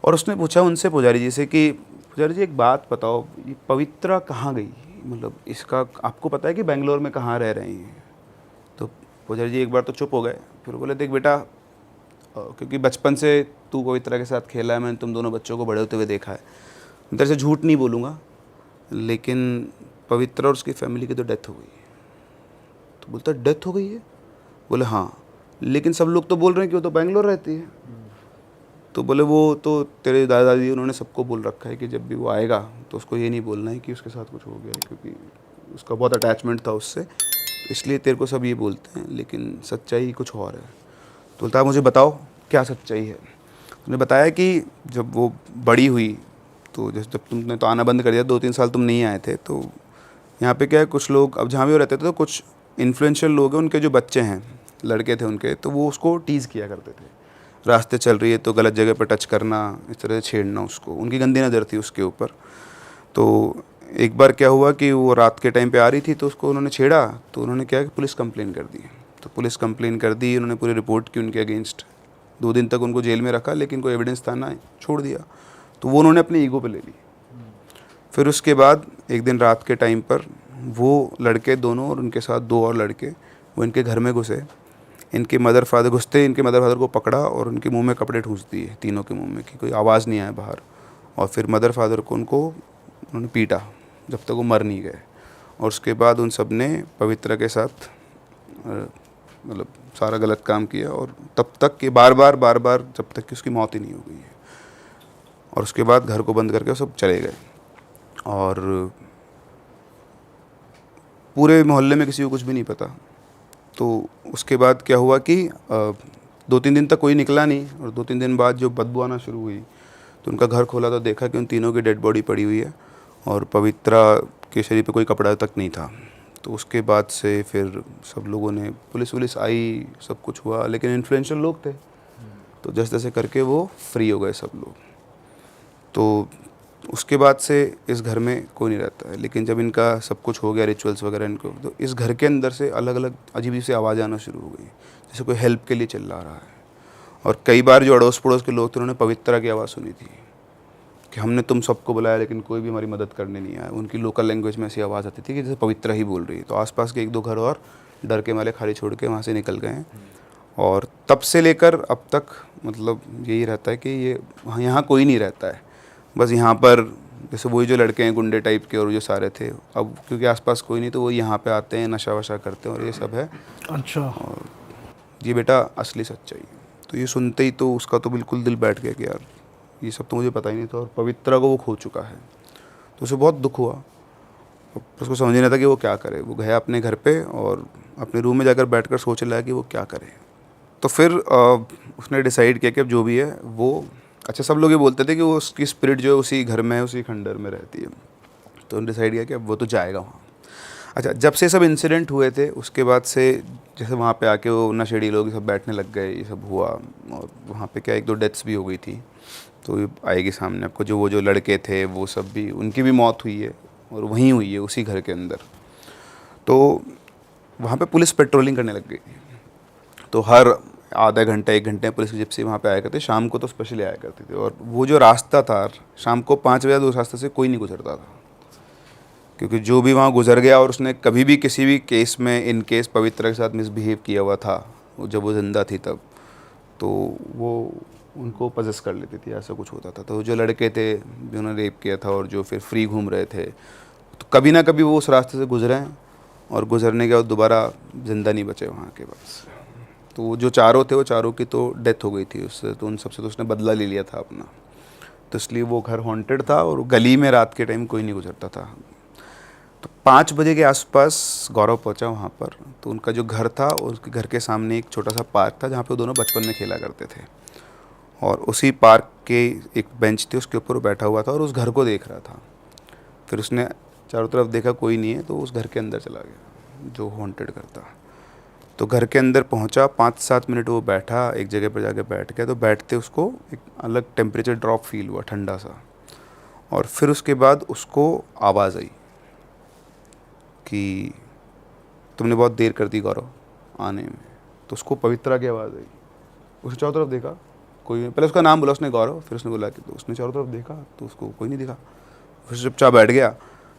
[SPEAKER 4] और उसने पूछा उनसे पुजारी जी से कि पुजारी जी एक बात बताओ, ये पवित्रा कहाँ गई, मतलब इसका आपको पता है कि बेंगलोर में कहाँ रह रही हैं? तो पुजारी जी एक बार तो चुप हो गए, फिर बोले देख बेटा, क्योंकि बचपन से तू पवित्रा के साथ खेला है, मैंने तुम दोनों बच्चों को बड़े होते हुए देखा है, मैं तेरे से झूठ नहीं बोलूँगा, लेकिन पवित्रा और उसकी फैमिली की तो डेथ हो गई है। तो बोलता डेथ हो गई है? बोले हाँ, लेकिन सब लोग तो बोल रहे हैं कि वो तो बेंगलोर रहती है। तो बोले वो तो तेरे दादा दादी उन्होंने सबको बोल रखा है कि जब भी वो आएगा तो उसको ये नहीं बोलना है कि उसके साथ कुछ हो गया है, क्योंकि उसका बहुत अटैचमेंट था उससे, इसलिए तेरे को सब ये बोलते हैं, लेकिन सच्चाई कुछ और है। तो बोलता है मुझे बताओ क्या सच्चाई है। उन्होंने बताया कि जब वो बड़ी हुई तो जब तुमने तो आना बंद कर दिया, 2-3 साल तुम नहीं आए थे, तो यहाँ पे क्या है, कुछ लोग अब जहाँ भी वो रहते थे तो कुछ इन्फ्लुएंशियल लोग हैं, उनके जो बच्चे हैं, लड़के थे उनके, तो वो उसको टीज़ किया करते थे। रास्ते चल रही है तो गलत जगह पर टच करना, इस तरह से छेड़ना उसको, उनकी गंदी नज़र थी उसके ऊपर। तो एक बार क्या हुआ कि वो रात के टाइम पे आ रही थी तो उसको उन्होंने छेड़ा, तो उन्होंने क्या कि पुलिस कंप्लेन कर दी। तो पुलिस कंप्लेन कर दी, उन्होंने पूरी रिपोर्ट की उनके अगेंस्ट, 2 दिन तक उनको जेल में रखा, लेकिन कोई एविडेंस था ना, छोड़ दिया। तो वो उन्होंने अपनी ईगो पे ले ली। फिर उसके बाद एक दिन रात के टाइम पर वो लड़के दोनों और उनके साथ 2 और लड़के वो इनके घर में घुसे, इनके मदर फादर को पकड़ा और उनके मुंह में कपड़े ठूंस दिए, तीनों के मुंह में, कि कोई आवाज़ नहीं आए बाहर। और फिर मदर फादर को उन्होंने पीटा जब तक वो मर नहीं गए। और उसके बाद उन सब ने पवित्रा के साथ मतलब सारा गलत काम किया, और तब तक कि बार बार जब तक कि उसकी मौत ही नहीं हो गई है। और उसके बाद घर को बंद करके सब चले गए, और पूरे मोहल्ले में किसी को कुछ भी नहीं पता। तो उसके बाद क्या हुआ कि 2-3 दिन तक कोई निकला नहीं, और 2-3 दिन बाद जो बदबू आना शुरू हुई तो उनका घर खोला तो देखा कि उन तीनों की डेड बॉडी पड़ी हुई है, और पवित्रा के शरीर पे कोई कपड़ा तक नहीं था। तो उसके बाद से फिर सब लोगों ने, पुलिस आई, सब कुछ हुआ, लेकिन इन्फ्लुएंशियल लोग थे तो जैसे तैसे करके वो फ्री हो गए सब लोग। तो उसके बाद से इस घर में कोई नहीं रहता है। लेकिन जब इनका सब कुछ हो गया, रिचुअल्स वगैरह इनको, तो इस घर के अंदर से अलग अलग अजीब सी आवाज़ आना शुरू हो गई, जैसे कोई हेल्प के लिए चिल्ला रहा है। और कई बार जो अड़ोस पड़ोस के लोग थे उन्होंने पवित्रा की आवाज़ सुनी थी कि हमने तुम सबको बुलाया लेकिन कोई भी हमारी मदद करने नहीं आया। उनकी लोकल लैंग्वेज में ऐसी आवाज़ आती थी कि जैसे पवित्रा ही बोल रही है। तो आसपास के 1-2 घर और डर के मारे खाली छोड़ के वहाँ से निकल गए हैं। और तब से लेकर अब तक मतलब यही रहता है कि ये यहाँ कोई नहीं रहता है, बस यहाँ पर जैसे वही जो लड़के हैं गुंडे टाइप के और जो सारे थे, अब क्योंकि आसपास कोई नहीं तो वो यहाँ पे आते हैं, नशा वशा करते हैं और ये सब है।
[SPEAKER 3] अच्छा।
[SPEAKER 4] और ये बेटा असली सच्चाई है। तो ये सुनते ही तो उसका तो बिल्कुल दिल बैठ गया कि यार ये सब तो मुझे पता ही नहीं था, और पवित्रा को वो खो चुका है। तो उसे बहुत दुख हुआ, उसको समझ नहीं आता कि वो क्या करे। वो गया अपने घर पे और अपने रूम में जाकर बैठकर सोच रहा है कि वो क्या करे। तो फिर उसने डिसाइड किया कि अब जो भी है वो, अच्छा सब लोग ये बोलते थे कि वो उसकी स्पिरिट जो है उसी घर में, उसी खंडर में रहती है। तो उन्होंने डिसाइड किया कि अब वो तो जाएगा वहाँ। अच्छा, जब से सब इंसिडेंट हुए थे उसके बाद से जैसे वहाँ पे आके वो नशेड़ी लोग सब बैठने लग गए, ये सब हुआ। और वहाँ पे क्या 1-2 डेथ्स भी हो गई थी, तो ये आएगी सामने आपको। वो जो लड़के थे वो सब भी, उनकी भी मौत हुई है और वहीं हुई है उसी घर के अंदर। तो वहाँ पे पुलिस पेट्रोलिंग करने लग गई थी। तो हर आधा घंटा 1 घंटे पुलिस की जिप्सी वहाँ पे आया करते, शाम को तो स्पेशली आया करती थी। और वो जो रास्ता था शाम को 5 बजे उस रास्ते से कोई नहीं गुजरता था, क्योंकि जो भी वहाँ गुजर गया और उसने कभी भी किसी भी केस में इन केस पवित्रा के साथ मिसबिहेव किया हुआ था जब वो ज़िंदा थी तब, तो वो उनको पजेस कर लेती थी, ऐसा कुछ होता था। तो जो लड़के थे जिन्होंने रेप किया था और जो फिर फ्री घूम रहे थे, तो कभी ना कभी वो उस रास्ते से गुजरे हैं, और गुजरने के बाद दोबारा ज़िंदा नहीं बचे वहाँ के पास। तो वो जो चारों थे वो चारों की तो डेथ हो गई थी उससे, तो उन सबसे तो उसने बदला ले लिया था अपना। तो इसलिए वो घर हॉन्टेड था और गली में रात के टाइम कोई नहीं गुजरता था। तो 5 बजे के आसपास गौरव पहुंचा वहाँ पर। तो उनका जो घर था उसके घर के सामने एक छोटा सा पार्क था जहाँ पे वो दोनों बचपन में खेला करते थे, और उसी पार्क के एक बेंच थी उसके ऊपर वो बैठा हुआ था और उस घर को देख रहा था। फिर उसने चारों तरफ देखा कोई नहीं है, तो उस घर के अंदर चला गया जो हॉन्टेड घर था। तो घर के अंदर पहुंचा, 5-7 मिनट वो बैठा, एक जगह पर जाके बैठ गया। तो बैठते उसको एक अलग टेम्परेचर ड्रॉप फील हुआ, ठंडा सा। और फिर उसके बाद उसको आवाज़ आई कि तुमने बहुत देर कर दी गौरव आने में। तो उसको पवित्रा की आवाज़ आई। उसने चारों तरफ देखा, कोई, पहले उसका नाम बोला उसने गौरव, फिर उसने बोला कि, तो उसने चारों तरफ देखा तो उसको कोई नहीं दिखा। फिर चुपचाप बैठ गया।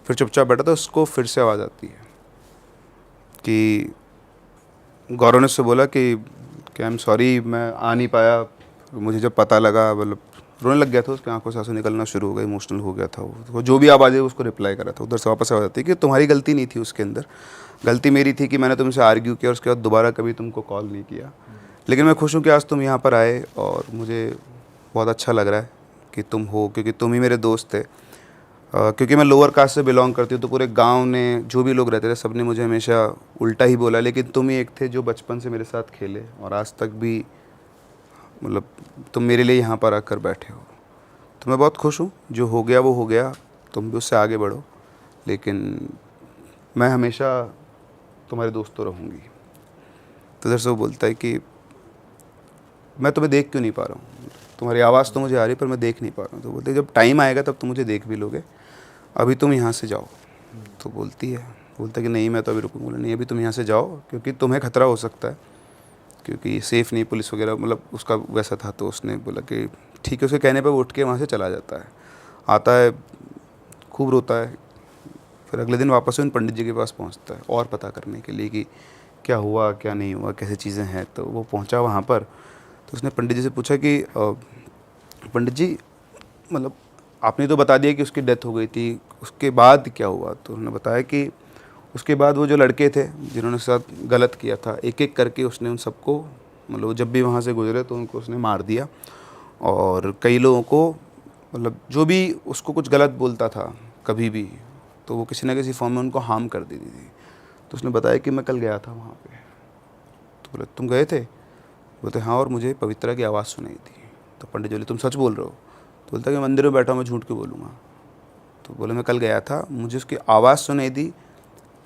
[SPEAKER 4] फिर चुपचाप बैठा तो उसको फिर से आवाज़ आती है कि गौरव ने उससे बोला कि आई एम सॉरी, मैं आ नहीं पाया, मुझे जब पता लगा, मतलब रोने लग गया था, उसकी आंखों से आंसू निकलना शुरू हो गए, इमोशनल हो गया था वो जो भी आवाज़ है उसको रिप्लाई करा था। उधर से वापस आ जाती है कि तुम्हारी गलती नहीं थी उसके अंदर, गलती मेरी थी कि मैंने तुमसे आर्ग्यू किया और उसके बाद दोबारा कभी तुमको कॉल नहीं किया। लेकिन मैं खुश हूँ कि आज तुम यहाँ पर आए और मुझे बहुत अच्छा लग रहा है कि तुम हो, क्योंकि तुम ही मेरे दोस्त थे। क्योंकि मैं लोअर कास्ट से बिलोंग करती हूँ, तो पूरे गांव ने जो भी लोग रहते थे सब ने मुझे हमेशा उल्टा ही बोला, लेकिन तुम ही एक थे जो बचपन से मेरे साथ खेले और आज तक भी मतलब तुम मेरे लिए यहाँ पर आकर बैठे हो। तो मैं बहुत खुश हूँ, जो हो गया वो हो गया, तुम भी उससे आगे बढ़ो, लेकिन मैं हमेशा तुम्हारे दोस्त तो रहूँगी। तो इधर से वो बोलता है कि मैं तुम्हें देख क्यों नहीं पा रहा हूँ, तुम्हारी आवाज़ तो मुझे आ रही पर मैं देख नहीं पा रहा हूँ। तो बोलते हैं जब टाइम आएगा तब तुम मुझे देख भी लोगे, अभी तुम यहाँ से जाओ। तो बोलता है कि नहीं मैं तो अभी रुकूँगा। बोला नहीं, अभी तुम यहाँ से जाओ क्योंकि तुम्हें खतरा हो सकता है, क्योंकि सेफ़ नहीं, पुलिस वगैरह, मतलब उसका वैसा था। तो उसने बोला कि ठीक है। उसके कहने पर वो उठ के वहाँ से चला जाता है, आता है, खूब रोता है। फिर अगले दिन वापस उन पंडित जी के पास पहुँचता है और पता करने के लिए कि क्या हुआ क्या नहीं हुआ, कैसे चीज़ें हैं। तो वो पहुँचा वहाँ पर, तो उसने पंडित जी से पूछा कि पंडित जी मतलब आपने तो बता दिया कि उसकी डेथ हो गई थी, उसके बाद क्या हुआ? तो उन्होंने बताया कि उसके बाद वो जो लड़के थे जिन्होंने उसके साथ गलत किया था, एक एक करके उसने उन सबको, मतलब जब भी वहाँ से गुजरे तो उनको उसने मार दिया। और कई लोगों को, मतलब जो भी उसको कुछ गलत बोलता था कभी भी, तो वो किसी न किसी फॉर्म में उनको हार्म कर देती थी। तो उसने बताया कि मैं कल गया था वहाँ पे। तो बोले तुम गए थे? बोलते हाँ, और मुझे पवित्रा की आवाज़ सुनाई थी। तो पंडित जी बोले तुम सच बोल रहे हो? तो बोलता है कि मंदिर में बैठा हूँ, मैं झूठ क्यों बोलूँगा। तो बोले मैं कल गया था, मुझे उसकी आवाज़ सुनाई दी,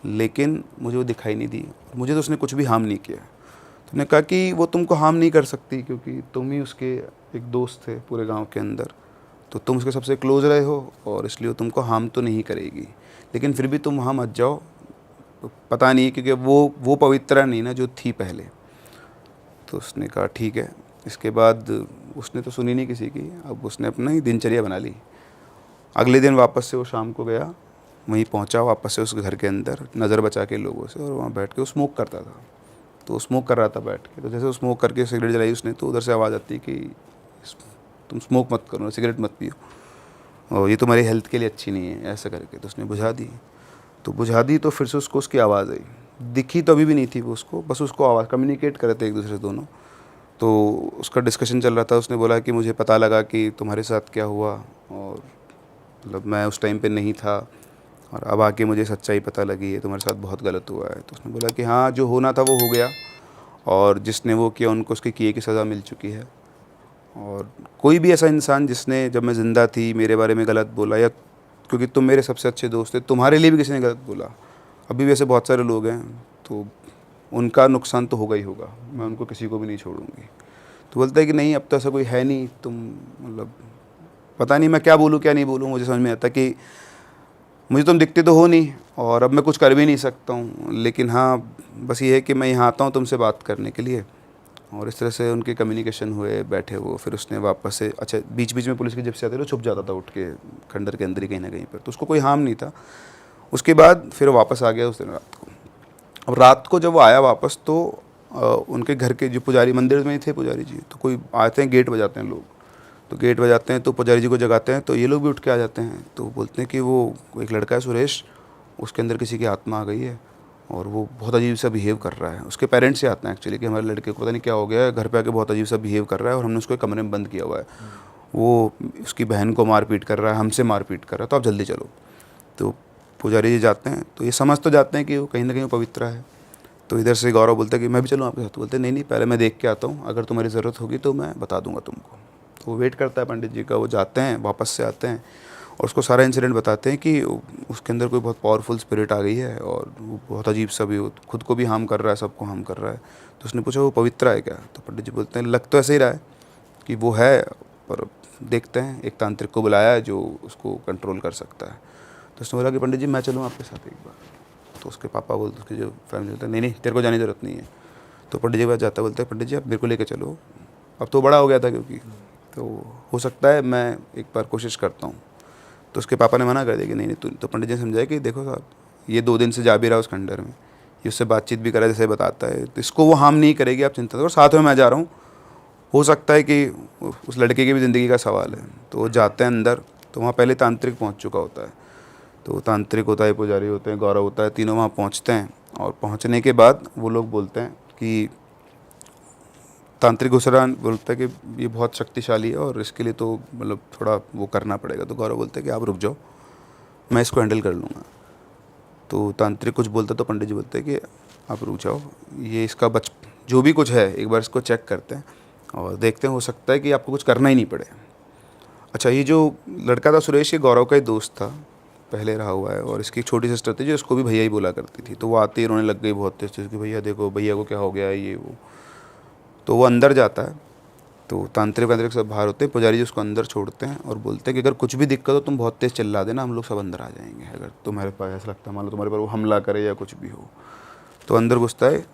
[SPEAKER 4] लेकिन मुझे वो दिखाई नहीं दी, मुझे तो उसने कुछ भी हार्म नहीं किया। तो उन्होंने कहा कि वो तुमको हार्म नहीं कर सकती क्योंकि तुम ही उसके एक दोस्त थे पूरे गांव के अंदर, तो तुम उसके सबसे क्लोज रहे हो और इसलिए वो तुमको हार्म तो नहीं करेगी, लेकिन फिर भी तुम वहाँ मत जाओ। तो पता नहीं, क्योंकि वो पवित्रा नहीं ना जो थी पहले। तो उसने कहा ठीक है। इसके बाद उसने तो सुनी नहीं किसी की, अब उसने अपना ही दिनचर्या बना ली। अगले दिन वापस से वो शाम को गया, वहीं पहुंचा वापस से उस घर के अंदर, नज़र बचा के लोगों से, और वहाँ बैठ के वो स्मोक करता था। तो वो स्मोक कर रहा था बैठ के, तो जैसे वो स्मोक करके सिगरेट जलाई उसने, तो उधर से आवाज़ आती कि तुम स्मोक मत करो, सिगरेट मत पियो, और ये तुम्हारी हेल्थ के लिए अच्छी नहीं है, ऐसा करके। तो उसने बुझा दी। तो बुझा दी तो फिर से उसको उसकी आवाज़ आई, दिखी तो अभी भी नहीं थी वो उसको, बस उसको आवाज़, कम्युनिकेट कर रहे थे एक दूसरे से दोनों। तो उसका डिस्कशन चल रहा था। उसने बोला कि मुझे पता लगा कि तुम्हारे साथ क्या हुआ, और मतलब मैं उस टाइम पे नहीं था, और अब आके मुझे सच्चाई पता लगी है, तुम्हारे साथ बहुत गलत हुआ है। तो उसने बोला कि हाँ, जो होना था वो हो गया, और जिसने वो किया उनको उसके किए की सज़ा मिल चुकी है। और कोई भी ऐसा इंसान जिसने, जब मैं ज़िंदा थी, मेरे बारे में गलत बोला, या क्योंकि तुम मेरे सबसे अच्छे दोस्त थे, तुम्हारे लिए भी किसी ने गलत बोला, अभी भी ऐसे बहुत सारे लोग हैं, तो उनका नुकसान तो होगा ही होगा, मैं उनको किसी को भी नहीं छोड़ूंगी। तो बोलता है कि नहीं, अब तो ऐसा कोई है नहीं, तुम मतलब पता नहीं मैं क्या बोलूँ क्या नहीं बोलूँ, मुझे समझ में आता कि मुझे तुम दिखते तो हो नहीं, और अब मैं कुछ कर भी नहीं सकता हूँ, लेकिन हाँ बस ये है कि मैं यहाँ आता हूँ तुमसे बात करने के लिए। और इस तरह से उनके कम्युनिकेशन हुए, बैठे वो। फिर उसने वापस से, अच्छा बीच बीच में पुलिस की जिप से आते थे, छुप जाता था उठ के खंडर के अंदर ही कहीं ना कहीं पर, तो उसको कोई हार्म नहीं था। उसके बाद फिर वापस आ गया उस दिन रात को। अब रात को जब वो आया वापस, तो उनके घर के जो पुजारी, मंदिर में ही थे पुजारी जी, तो कोई आते हैं, गेट बजाते हैं लोग, तो गेट बजाते हैं तो पुजारी जी को जगाते हैं, तो ये लोग भी उठ के आ जाते हैं। तो बोलते हैं कि वो एक लड़का है सुरेश, उसके अंदर किसी की आत्मा आ गई है और वो बहुत अजीब सा बिहेव कर रहा है। उसके पेरेंट्स से आते हैं एक्चुअली कि हमारे लड़के को पता नहीं क्या हो गया है, घर पे आके बहुत अजीब सा बिहेव कर रहा है और हमने उसको एक कमरे में बंद किया हुआ है, वो उसकी बहन को मारपीट कर रहा है, हमसे मारपीट कर रहा है, तो आप जल्दी चलो। तो पुजारी जी जाते हैं, तो ये समझ तो जाते हैं कि वो कहीं ना कहीं पवित्र है। तो इधर से गौरव बोलता है कि मैं भी चलूँ आपके साथ। बोलते नहीं नहीं, पहले मैं देख के आता हूँ, अगर तुम्हारी ज़रूरत होगी तो मैं बता दूंगा तुमको। तो वो वेट करता है पंडित जी का। वो जाते हैं, वापस से आते हैं और उसको सारा इंसिडेंट बताते हैं कि उसके अंदर कोई बहुत पावरफुल स्पिरिट आ गई है और वो बहुत अजीब सा भी, खुद को भी हार्म कर रहा है, सबको हार्म कर रहा है। तो उसने पूछा वो पवित्र है क्या? तो पंडित जी बोलते हैं लग तो ऐसे ही रहा है कि वो है, पर देखते हैं, एक तांत्रिक को बुलाया है जो उसको कंट्रोल कर सकता है। तो उसने बोला कि पंडित जी मैं चलूँ आपके साथ एक बार? तो उसके पापा बोलते, उसकी जो फैमिली बोलते हैं नहीं नहीं, तेरे को जाने की ज़रूरत नहीं है। तो पंडित जी के पास जाता, बोलते हैं पंडित जी आप मेरे को लेकर चलो, अब तो बड़ा हो गया था क्योंकि, तो हो सकता है मैं एक बार कोशिश करता हूँ। तो उसके पापा ने मना कर दिया कि नहीं नहीं। तो पंडित जी ने समझाया कि देखो साहब, ये 2 दिन से जा भी रहा है उस खंडर में, ये उससे बातचीत भी करा जैसे बताता है, तो इसको वो हार्म नहीं करेगी, आप चिंता करो, साथ में मैं जा रहा हूँ। हो सकता है कि उस लड़के की भी ज़िंदगी का सवाल है। तो वो जाते हैं अंदर, तो वहाँ पहले तांत्रिक पहुँच चुका होता है। तो तांत्रिक होता है, पुजारी होते हैं, गौरव होता है, तीनों वहाँ पहुँचते हैं। और पहुँचने के बाद वो लोग बोलते हैं कि तांत्रिक घुसरान बोलता है कि ये बहुत शक्तिशाली है और इसके लिए तो मतलब थोड़ा वो करना पड़ेगा। तो गौरव बोलते हैं कि आप रुक जाओ, मैं इसको हैंडल कर लूँगा। तो तांत्रिक कुछ बोलता तो पंडित जी बोलते हैं कि आप रुक जाओ, ये इसका जो भी कुछ है एक बार इसको चेक करते हैं और देखते हैं, हो सकता है कि आपको कुछ करना ही नहीं पड़े। अच्छा, ये जो लड़का था सुरेश, ये गौरव का ही दोस्त था, पहले रहा हुआ है। और इसकी एक छोटी सिस्टर थी जो इसको भी भैया ही बोला करती थी। तो वो आते ही रोने लग गई बहुत तेज कि भैया देखो, भैया को क्या हो गया है, ये वो। तो वो अंदर जाता है, तो तांत्रिक सब बाहर होते हैं, पुजारी जी उसको अंदर छोड़ते हैं और बोलते हैं कि अगर कुछ भी दिक्कत हो तुम बहुत तेज़ चिल्ला देना, हम लोग सब अंदर आ जाएंगे। अगर तुम्हारे पास ऐसा लगता है मान लो तुम्हारे पर वो हमला करे या कुछ भी हो। तो अंदर घुसता है,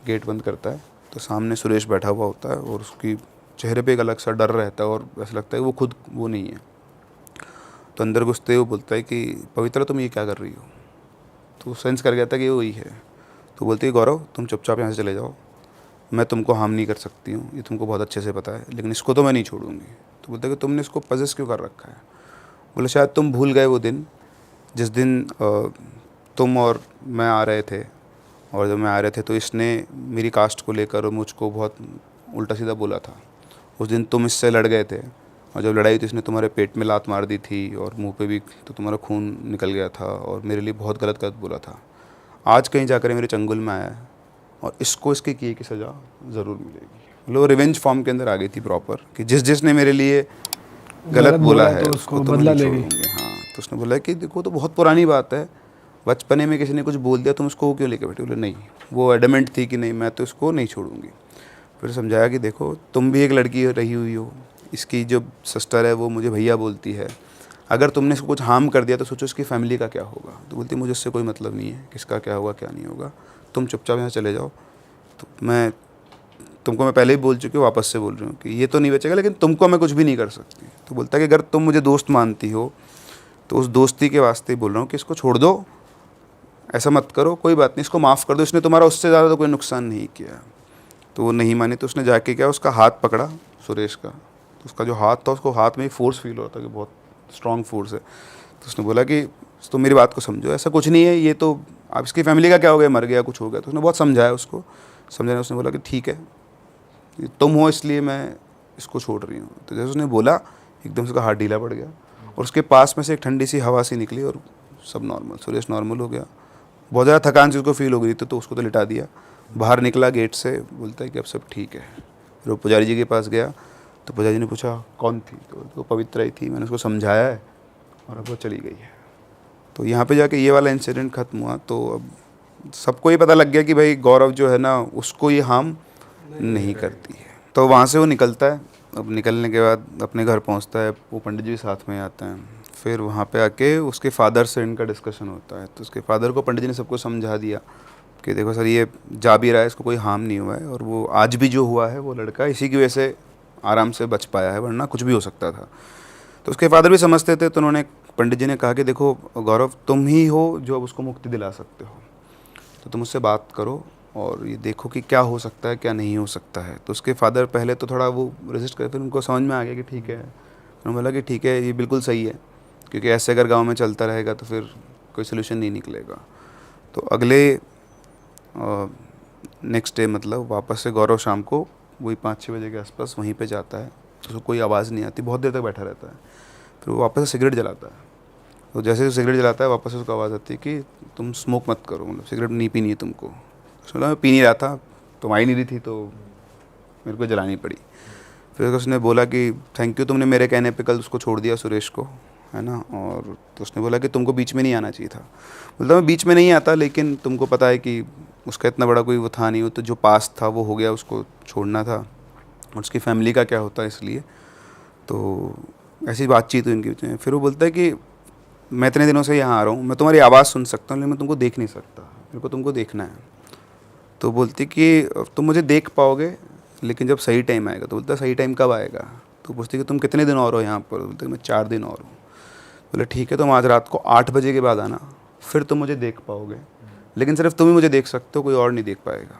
[SPEAKER 4] गेट बंद करता है, तो सामने सुरेश बैठा हुआ होता है और उसकी चेहरे पे एक अलग सा डर रहता है और ऐसा लगता है कि वो खुद वो नहीं है। तो अंदर घुसते ही वो बोलता है कि पवित्रा तुम ये क्या कर रही हो। तो सेंस कर गया था कि वही है। तो बोलती है गौरव तुम चुपचाप यहाँ से चले जाओ, मैं तुमको हार्म नहीं कर सकती हूँ, ये तुमको बहुत अच्छे से पता है, लेकिन इसको तो मैं नहीं छोड़ूंगी। तो बोलते हैं कि तुमने इसको पजेस क्यों कर रखा है। बोले शायद तुम भूल गए वो दिन जिस दिन तुम और मैं आ रहे थे, और जब मैं आ रहे थे तो इसने मेरी कास्ट को लेकर मुझको बहुत उल्टा सीधा बोला था। उस दिन तुम इससे लड़ गए थे और जब लड़ाई तो इसने तुम्हारे पेट में लात मार दी थी और मुंह पे भी तो तुम्हारा खून निकल गया था और मेरे लिए बहुत गलत बोला था। आज कहीं जाकर मेरे चंगुल में आया है और इसको इसके किए की सज़ा ज़रूर मिलेगी। मतलब रिवेंज फॉर्म के अंदर आ गई थी प्रॉपर कि जिसने मेरे लिए गलत बोला है उसको तो बदला लेंगे। हाँ, तो उसने बोला कि देखो तो बहुत पुरानी बात है, बचपने में किसी ने कुछ बोल दिया तुम उसको क्यों लेके बैठे। बोले नहीं, वो एडमेंट थी कि नहीं मैं तो इसको नहीं छोड़ूंगी। फिर समझाया कि देखो तुम भी एक लड़की रही हुई हो, इसकी जो सिस्टर है वो मुझे भैया बोलती है, अगर तुमने इसको कुछ हार्म कर दिया तो सोचो इसकी फैमिली का क्या होगा। तो बोलती मुझे उससे कोई मतलब नहीं है किसका क्या होगा क्या नहीं होगा, तुम चुपचाप यहाँ चले जाओ। तो मैं पहले ही बोल चुकी हूँ, वापस से बोल रही हूँ कि ये तो नहीं बचेगा लेकिन तुमको मैं कुछ भी नहीं कर सकती। तो बोलता है कि अगर तुम मुझे दोस्त मानती हो तो उस दोस्ती के वास्ते ही बोल रहा हूँ कि इसको छोड़ दो, ऐसा मत करो, कोई बात नहीं, इसको माफ़ कर दो, इसने तुम्हारा उससे ज़्यादा तो कोई नुकसान नहीं किया। तो वो नहीं मानी, तो उसने जाके क्या उसका हाथ पकड़ा सुरेश का। तो उसका जो हाथ था उसको हाथ में ही फोर्स फील होता कि बहुत स्ट्रॉन्ग फोर्स है। तो उसने बोला कि तुम मेरी बात को समझो, ऐसा कुछ नहीं है, ये तो आप इसकी फैमिली का क्या हो गया, मर गया कुछ हो गया। तो उसने बहुत समझाया उसको, समझाने उसने बोला कि ठीक है तुम हो इसलिए मैं इसको छोड़ रही हूँ। तो जैसे उसने बोला एकदम से उसका हाथ ढीला पड़ गया और उसके पास में से एक ठंडी सी हवा सी निकली और सब नॉर्मल, सुरेश नॉर्मल हो गया। बहुत ज़्यादा थकान सी उसको फील हो गई थी तो उसको तो लिटा दिया, बाहर निकला गेट से, बोलता है कि अब सब ठीक है। फिर वो पुजारी जी के पास गया तो पुजारी जी ने पूछा कौन थी, तो वो पवित्रा ही थी, मैंने उसको समझाया है और अब वो चली गई है। तो यहाँ पे जाके ये वाला इंसिडेंट ख़त्म हुआ। तो अब सबको ये पता लग गया कि भाई गौरव जो है ना उसको ये हार्म नहीं करती है। तो वहाँ से वो निकलता है। अब निकलने के बाद अपने घर पहुँचता है, वो पंडित जी भी साथ में आते हैं। फिर वहाँ पे आके उसके फादर से इनका डिस्कशन होता है। तो उसके फादर को पंडित जी ने सबको समझा दिया कि देखो सर ये जा भी रहा है, इसको कोई हार्म नहीं हुआ है और वो आज भी जो हुआ है वो लड़का इसी की वजह से आराम से बच पाया है, वरना कुछ भी हो सकता था। तो उसके फादर भी समझते थे। तो उन्होंने पंडित जी ने कहा कि देखो गौरव तुम ही हो जो अब उसको मुक्ति दिला सकते हो, तो तुम उससे बात करो और ये देखो कि क्या हो सकता है क्या नहीं हो सकता है। तो उसके फादर पहले तो थोड़ा वो रेजिस्ट करे, फिर उनको समझ में आ गया कि ठीक है। उन्होंने बोला कि ठीक है ये बिल्कुल सही है, क्योंकि ऐसे अगर गांव में चलता रहेगा तो फिर कोई सोल्यूशन नहीं निकलेगा। तो अगले नेक्स्ट डे मतलब वापस से गौरव शाम को वही 5-6 बजे के आसपास वहीं पे जाता है। तो उसको कोई आवाज़ नहीं आती, बहुत देर तक बैठा रहता है। फिर वो वापस से सिगरेट जलाता है। तो जैसे ही सिगरेट जलाता है वापस से उसको आवाज़ आती है कि तुम स्मोक मत करो, मतलब सिगरेट नहीं पीनी है तुमको। उसने बोला मैं पी नहीं रहा था, तुम आई नहीं रही थी तो मेरे को जलानी पड़ी। फिर उसने बोला कि थैंक यू तुमने मेरे कहने पे कल उसको छोड़ दिया सुरेश को, है ना। और तो उसने बोला कि तुमको बीच में नहीं आना चाहिए था। बोलता मैं बीच में नहीं आता, लेकिन तुमको पता है कि उसका इतना बड़ा कोई वो था नहीं, वो तो जो पास था वो हो गया, उसको छोड़ना था और उसकी फैमिली का क्या होता है इसलिए। तो ऐसी बातचीत हुई उनके बीच में। फिर वो बोलता है कि मैं इतने दिनों से यहाँ आ रहा हूँ, मैं तुम्हारी आवाज़ सुन सकता हूँ लेकिन मैं तुमको देख नहीं सकता, मेरे को तुमको देखना है। तो बोलती कि तुम मुझे देख पाओगे लेकिन जब सही टाइम आएगा। तो बोलता सही टाइम कब आएगा। तो पूछती कि तुम कितने दिन और हो यहाँ पर। बोलते मैं 4 दिन और हूँ। बोले ठीक है तुम आज रात को 8 बजे के बाद आना, फिर तुम मुझे देख पाओगे, लेकिन सिर्फ तुम ही मुझे देख सकते हो, कोई और नहीं देख पाएगा।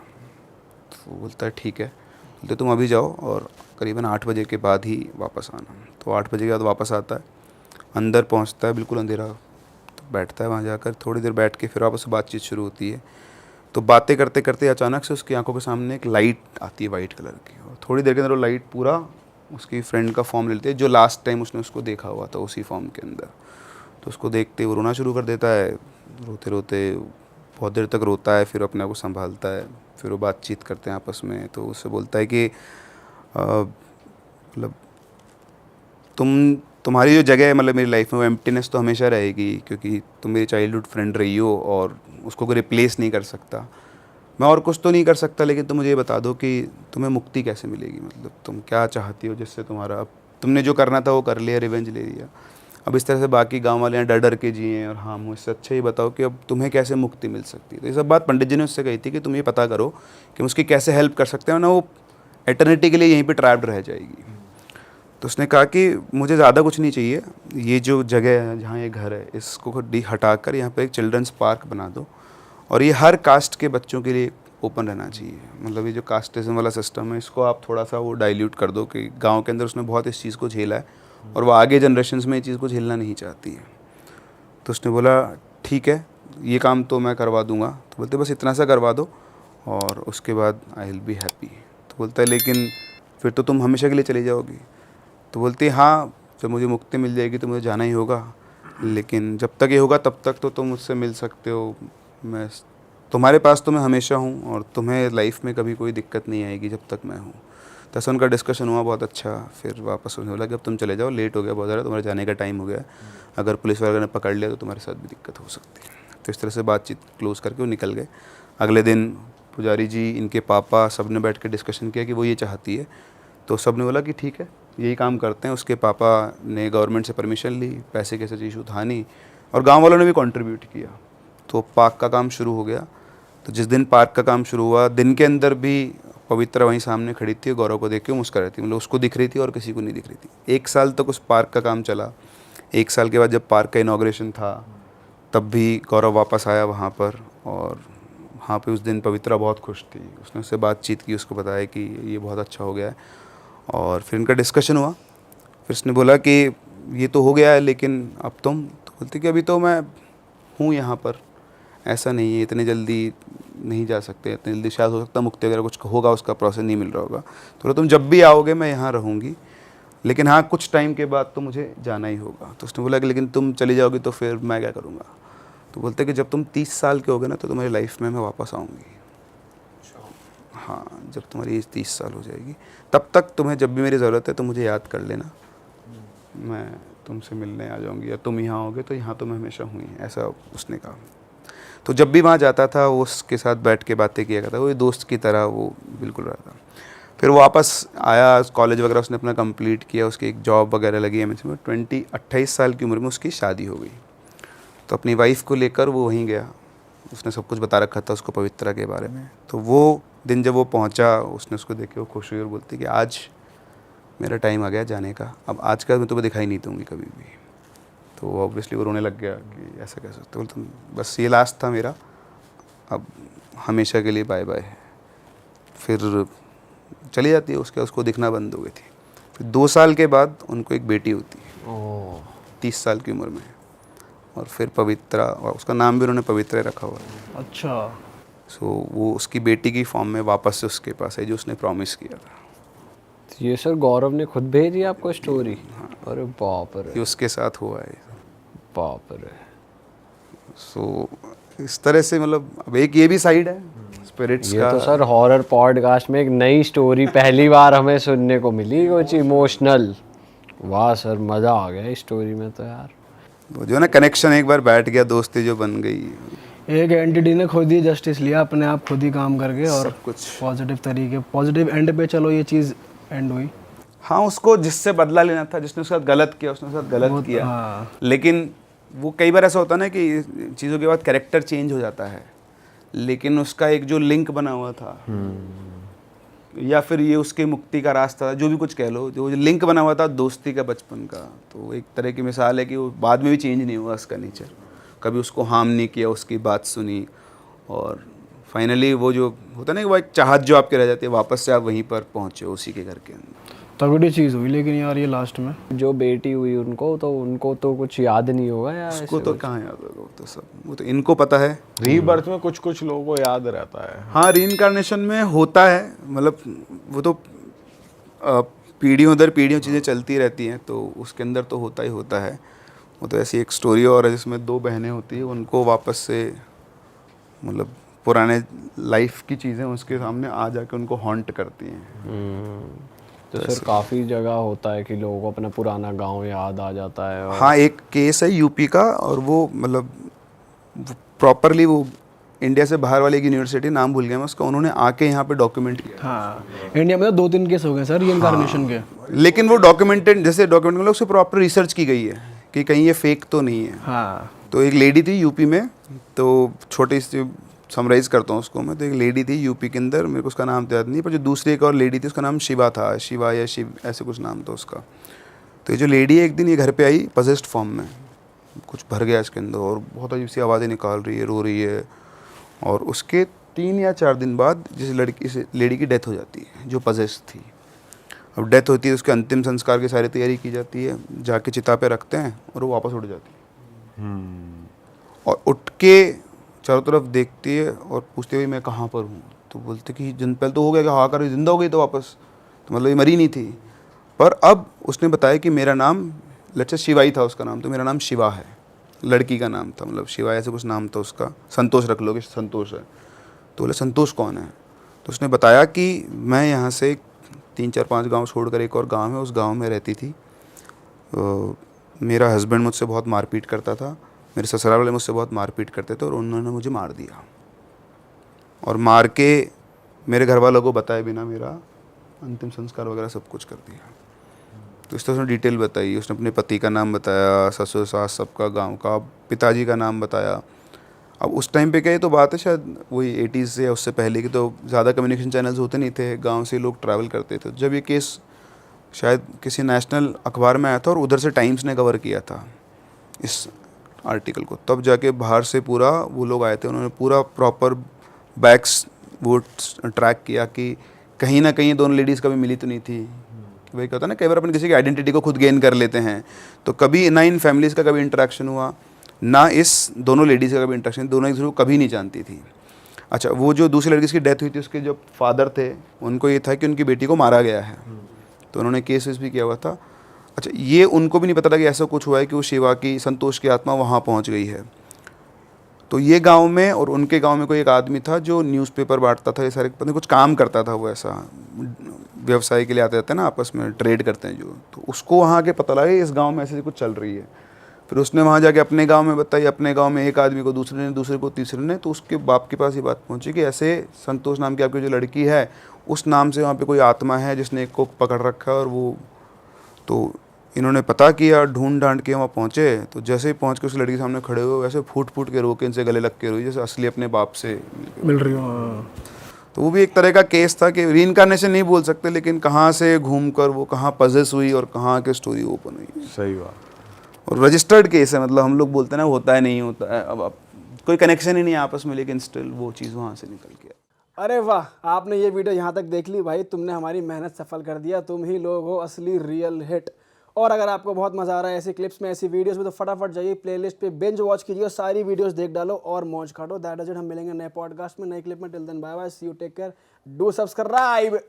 [SPEAKER 4] तो बोलता है ठीक है, बोलते तुम अभी जाओ और करीबन 8 बजे के बाद ही वापस आना। तो 8 बजे के बाद वापस आता है, अंदर पहुंचता है, बिल्कुल अंधेरा, तो बैठता है वहाँ जाकर, थोड़ी देर बैठ के फिर वापस से बातचीत शुरू होती है। तो बातें करते करते अचानक से उसकी आंखों के सामने एक लाइट आती है वाइट कलर की, और थोड़ी देर के अंदर वो लाइट पूरा उसकी फ्रेंड का फॉर्म ले लेती है, जो लास्ट टाइम उसने उसको देखा हुआ था उसी फॉर्म के अंदर। तो उसको देखते ही वो रोना शुरू कर देता है, रोते रोते बहुत देर तक रोता है, फिर अपने आप को संभालता है, फिर वो बातचीत करते हैं आपस में। तो उससे बोलता है कि मतलब तुम्हारी जो जगह है मतलब मेरी लाइफ में, वो एम्प्टीनेस तो हमेशा रहेगी, क्योंकि तुम मेरी चाइल्डहुड फ्रेंड रही हो और उसको कोई रिप्लेस नहीं कर सकता। मैं और कुछ तो नहीं कर सकता, लेकिन तुम मुझे ये बता दो कि तुम्हें मुक्ति कैसे मिलेगी, मतलब तुम क्या चाहती हो जिससे तुम्हारा, अब तुमने जो करना था वो कर लिया, रिवेंज ले लिया, अब इस तरह से बाकी गांव वाले यहाँ डर डर के जिए और हाँ, मुझसे अच्छा ही बताओ कि अब तुम्हें कैसे मुक्ति मिल सकती है। तो ये सब बात पंडित जी ने उससे कही थी कि तुम ये पता करो कि हम उसकी कैसे हेल्प कर सकते हैं, वरना वो एटर्निटी के लिए यहीं पर ट्रैप्ड रह जाएगी। तो उसने कहा कि मुझे ज़्यादा कुछ नहीं चाहिए, ये जो जगह है जहाँ ये घर है इसको हटा कर यहाँ पर एक चिल्ड्रंस पार्क बना दो, और ये हर कास्ट के बच्चों के लिए ओपन रहना चाहिए। मतलब ये जो कास्टिज्म वाला सिस्टम है इसको आप थोड़ा सा वो डाइल्यूट कर दो, कि गांव के अंदर उसने बहुत इस चीज़ को झेला है और वो आगे जनरेशन्स में ये चीज़ को झेलना नहीं चाहती है। तो उसने बोला ठीक है, ये काम तो मैं करवा दूंगा। तो बोलते बस इतना सा करवा दो और उसके बाद आई विल बी हैप्पी। तो बोलता है लेकिन फिर तो तुम हमेशा के लिए चली जाओगी। तो बोलती है हाँ, जब मुझे मुक्ति मिल जाएगी तो मुझे जाना ही होगा, लेकिन जब तक ये होगा तब तक तो तुम मुझसे मिल सकते हो, मैं तुम्हारे पास तो मैं हमेशा हूँ और तुम्हें लाइफ में कभी कोई दिक्कत नहीं आएगी जब तक मैं हूँ। तो ऐसा उनका डिस्कशन हुआ बहुत अच्छा। फिर वापस उन्होंने बोला कि अब तुम चले जाओ, लेट हो गया बहुत ज़्यादा, तुम्हारे जाने का टाइम हो गया, अगर पुलिस वगैरह ने पकड़ लिया तो तुम्हारे साथ भी दिक्कत हो सकती है। तो इस तरह से बातचीत क्लोज़ करके वो निकल गए। अगले दिन पुजारी जी, इनके पापा, सब ने बैठ के डिस्कशन किया कि वो ये चाहती है। तो सब ने बोला कि ठीक है, यही काम करते हैं। उसके पापा ने गवर्नमेंट से परमिशन ली, पैसे कैसे इशू था नहीं, और गाँव वालों ने भी कॉन्ट्रीब्यूट किया। तो पार्क का काम शुरू हो गया। तो जिस दिन पार्क का काम शुरू हुआ, दिन के अंदर भी पवित्रा वहीं सामने खड़ी थी, गौरव को देख के मुस्कुरा रही थी, मतलब उसको दिख रही थी और किसी को नहीं दिख रही थी। 1 साल तक उस पार्क का काम चला। 1 साल के बाद जब पार्क का इनॉग्रेशन था तब भी गौरव वापस आया वहाँ पर, और वहाँ पे उस दिन पवित्रा बहुत खुश थी। उसने उससे बातचीत की, उसको बताया कि ये बहुत अच्छा हो गया है, और फिर इनका डिस्कशन हुआ। फिर उसने बोला कि ये तो हो गया है, लेकिन अब तुम? तो बोलती कि अभी तो मैं हूँ यहाँ पर, ऐसा नहीं है, इतनी जल्दी नहीं जा सकते, इतनी जल्दी शायद हो सकता मुक्ति वगैरह कुछ होगा, उसका प्रोसेस नहीं मिल रहा होगा। तो तुम जब भी आओगे मैं यहाँ रहूँगी, लेकिन हाँ कुछ टाइम के बाद तो मुझे जाना ही होगा। तो उसने बोला कि लेकिन तुम चली जाओगी तो फिर मैं क्या करूँगा? तो बोलते कि जब तुम 30 साल के होगे ना तो तुम्हारी लाइफ में मैं वापस आऊँगी। हाँ, जब तुम्हारी एज 30 साल हो जाएगी तब तक तुम्हें जब भी मेरी ज़रूरत है तो मुझे याद कर लेना, मैं तुमसे मिलने आ जाऊँगी, या तुम यहाँ आओगे तो यहाँ तो मैं हमेशा हूँ ही, ऐसा उसने कहा। तो जब भी वहाँ जाता था वो उसके साथ बैठ के बातें किया करता, वो दोस्त की तरह वो बिल्कुल रहा था। फिर वो वापस आया, कॉलेज वगैरह उसने अपना कंप्लीट किया, उसकी एक जॉब वगैरह लगी एमएनसी में। 28 साल की उम्र में उसकी शादी हो गई। तो अपनी वाइफ को लेकर वो वहीं गया। उसने सब कुछ बता रखा था उसको पवित्रा के बारे में। तो वो दिन जब वो पहुंचा, उसने उसको देखे, वो खुश हुई और बोलती कि आज मेरा टाइम आ गया जाने का, अब आज का मैं तुम्हें दिखाई नहीं दूँगी कभी भी। तो ऑब्वियसली वो रोने लग गया कि ऐसा कैसे सकते, बोलते बस ये लास्ट था मेरा, अब हमेशा के लिए बाय बाय। फिर चली जाती है, उसको दिखना बंद हो गई थी। फिर 2 साल के बाद उनको एक बेटी होती है 30 साल की उम्र में, और फिर पवित्रा, और उसका नाम भी उन्होंने पवित्रा रखा हुआ है।
[SPEAKER 3] अच्छा।
[SPEAKER 4] सो वो उसकी बेटी की फॉर्म में वापस से उसके पास है, जो उसने प्रॉमिस किया था।
[SPEAKER 2] ये सर गौरव ने खुद भेजी आपको स्टोरी? हाँ। अरे बाप रे,
[SPEAKER 4] ये उसके साथ हुआ है।
[SPEAKER 2] बाप रे।
[SPEAKER 4] सो इस तरह से मतलब अब एक ये भी साइड है स्पिरिट्स
[SPEAKER 2] ये
[SPEAKER 4] का।
[SPEAKER 2] तो सर हॉरर पॉडकास्ट में एक नई स्टोरी पहली बार हमें सुनने को मिली, कुछ इमोशनल। वाह सर, मज़ा आ गया इस स्टोरी में तो यार।
[SPEAKER 4] वो जो ना कनेक्शन एक बार बैठ गया, दोस्ती जो बन गई।
[SPEAKER 3] एक एंटिटी ने खुद ही जस्टिस लिया अपने आप, खुद ही काम करके, और
[SPEAKER 4] सब कुछ
[SPEAKER 3] पॉजिटिव तरीके, पॉजिटिव एंड पे चलो ये चीज़ एंड हुई।
[SPEAKER 4] हाँ, उसको जिससे बदला लेना था, जिसने उसके साथ गलत किया उसने उसके साथ गलत किया।
[SPEAKER 3] हाँ।
[SPEAKER 4] लेकिन वो कई बार ऐसा होता है ना कि चीज़ों के बाद कैरेक्टर चेंज हो जाता है, लेकिन उसका एक जो लिंक बना हुआ था, या फिर ये उसके मुक्ति का रास्ता, जो भी कुछ कह लो, जो लिंक बना हुआ था दोस्ती का बचपन का, तो एक तरह की मिसाल है कि वो बाद में भी चेंज नहीं हुआ उसका नेचर। कभी उसको हार्म नहीं किया, उसकी बात सुनी, और फाइनली वो जो होता है ना कि वो एक चाहत जो आपके रह जाती है, वापस से आप वहीं पर पहुँचे उसी के घर के अंदर।
[SPEAKER 3] तगड़ी चीज़ हुई लेकिन यार ये लास्ट में
[SPEAKER 2] जो बेटी हुई उनको तो कुछ याद नहीं होगा यार,
[SPEAKER 4] उसको तो कहाँ याद होगा, वो तो सब, वो तो इनको पता है।
[SPEAKER 5] रीबर्थ में कुछ कुछ लोगों को याद रहता है।
[SPEAKER 4] हाँ, रीइंकार्नेशन में होता है, मतलब वो तो पीढ़ियों दर पीढ़ियों चीज़ें चलती रहती हैं, तो उसके अंदर तो होता ही होता है। वो तो ऐसी एक स्टोरी और है जिसमें 2 बहनें होती हैं, उनको वापस से मतलब पुराने लाइफ की चीज़ें उसके सामने आ जाके उनको हॉन्ट करती हैं।
[SPEAKER 2] तो सर काफ़ी जगह होता है कि लोगों को अपना पुराना गांव याद आ जाता है। और
[SPEAKER 4] हाँ, एक केस है यूपी का, और वो मतलब प्रॉपरली वो इंडिया से बाहर वाली एक यूनिवर्सिटी, नाम भूल गया मैं उसका, उन्होंने आके यहाँ पे डॉक्यूमेंट किया।
[SPEAKER 3] हाँ, इंडिया में तो 2-3 केस हो गए सर रीइंकार्नेशन के।
[SPEAKER 4] लेकिन वो डॉक्यूमेंटेड, जैसे डॉक्यूमेंट मतलब उससे प्रॉपर रिसर्च की गई है कि कहीं ये फेक तो नहीं है।
[SPEAKER 3] हाँ,
[SPEAKER 4] तो एक लेडी थी यूपी में, तो छोटी सी समराइज़ करता हूँ उसको मैं, तो एक लेडी थी यूपी के अंदर, मेरे को उसका नाम तो याद नहीं, पर जो दूसरी एक और लेडी थी उसका नाम शिवा था, शिवा या शिव ऐसे कुछ नाम था उसका। तो ये जो लेडी है एक दिन ये घर पे आई पजेस्ड फॉर्म में, कुछ भर गया इसके अंदर और बहुत अजीब सी आवाज़ें निकाल रही है, रो रही है, और उसके 3 या 4 दिन बाद इस लेडी की डेथ हो जाती है जो पजेस्ड थी। अब डेथ होती है, उसके अंतिम संस्कार की सारी तैयारी की जाती है, जाके चिता पे रखते हैं और वो वापस उठ जाती है। और उठ के चारों तरफ देखती है और पूछती है मैं कहाँ पर हूँ, तो बोलते कि पहले तो हो गया कि हाँ कर जिंदा हो गई तो वापस, तो मतलब ये मरी नहीं थी। पर अब उसने बताया कि मेरा नाम लेट्स से शिवाई था उसका नाम, तो मेरा नाम शिवा है, लड़की का नाम था, मतलब शिवा ऐसे कुछ नाम था उसका, संतोष रख लो कि संतोष है। तो बोले संतोष कौन है, तो उसने बताया कि मैं यहाँ से 3-4-5 गांव छोड़कर एक और गांव है, उस गांव में रहती थी। मेरा हस्बैंड मुझसे बहुत मारपीट करता था, मेरे ससुराल वाले मुझसे बहुत मारपीट करते थे और उन्होंने मुझे मार दिया, और मार के मेरे घर वालों को बताए बिना मेरा अंतिम संस्कार वगैरह सब कुछ कर दिया। तो इस तरह उसने डिटेल बताई, उसने अपने पति का नाम बताया, ससुर सास सबका, गांव का, पिताजी का नाम बताया। अब उस टाइम पे क्या, ये तो बात है शायद वही 80s से या उससे पहले की, तो ज़्यादा कम्युनिकेशन चैनल्स होते नहीं थे, गांव से लोग ट्रैवल करते थे। जब ये केस शायद किसी नेशनल अखबार में आया था और उधर से टाइम्स ने कवर किया था इस आर्टिकल को, तब जाके बाहर से पूरा वो लोग आए थे, उन्होंने पूरा प्रॉपर बैक्स वो ट्रैक किया कि कहीं ना कहीं दोनों लेडीज़ कभी मिली तो नहीं थी। वही कहता है ना, कई बार अपन किसी की आइडेंटिटी को खुद गेन कर लेते हैं, तो कभी ना इन फैमिलीज़ का कभी इंटरेक्शन हुआ, ना इस दोनों लेडीज़ का कभी इंटरेक्शन, दोनों एक दूसरे को कभी नहीं जानती थी। अच्छा, वो जो दूसरी लड़की की डेथ हुई थी, उसके जो फादर थे उनको ये था कि उनकी बेटी को मारा गया है, तो उन्होंने केस भी किया हुआ था। अच्छा, ये उनको भी नहीं पता था कि ऐसा कुछ हुआ है कि वो शिवा की, संतोष की आत्मा वहाँ पहुँच गई है। तो ये गांव में और उनके गांव में कोई एक आदमी था जो न्यूज़पेपर बांटता था, ये सारे पता नहीं कुछ काम करता था, वो ऐसा व्यवसाय के लिए आते रहते हैं ना, आपस में ट्रेड करते हैं जो, तो उसको वहाँ के पता लगा इस गांव में ऐसे कुछ चल रही है। फिर उसने वहाँ जाके अपने गांव में बताई, अपने गांव में एक आदमी को, दूसरे को, तीसरे ने, तो उसके बाप के पास ये बात पहुँची कि ऐसे संतोष नाम की आपकी जो लड़की है, उस नाम से वहाँ पर कोई आत्मा है जिसने एक को पकड़ रखा है। और वो तो इन्होंने पता किया, ढूंढ ढांड के वहाँ पहुँचे, तो जैसे ही पहुँच के उस लड़की के सामने खड़े हुए, वैसे फूट फूट के रो के इनसे गले लग के रोई जैसे असली अपने बाप से
[SPEAKER 3] मिल रही हो।
[SPEAKER 4] तो वो भी एक तरह का केस था कि रीइंकार्नेशन नहीं बोल सकते, लेकिन कहाँ से घूमकर वो कहाँ पजेस हुई और कहाँ के स्टोरी ओपन हुई।
[SPEAKER 5] सही बात।
[SPEAKER 4] और रजिस्टर्ड केस है, मतलब हम लोग बोलते हैं ना होता है नहीं होता है, अब कोई कनेक्शन ही नहीं आपस में, लेकिन स्टिल वो चीज़ वहाँ से निकल के।
[SPEAKER 3] अरे वाह, आपने ये वीडियो यहाँ तक देख ली भाई, तुमने हमारी मेहनत सफल कर दिया, तुम ही लोग हो असली रियल हिट। और अगर आपको बहुत मज़ा आ रहा है ऐसी क्लिप्स में, ऐसी वीडियोस में, तो फटाफट जाइए प्लेलिस्ट पे बिंज वॉच कीजिए और सारी वीडियोस देख डालो और मौज काटो। दैट इज इट, हम मिलेंगे नए पॉडकास्ट में, नए क्लिप में। Till then bye bye, see you, take care, do subscribe.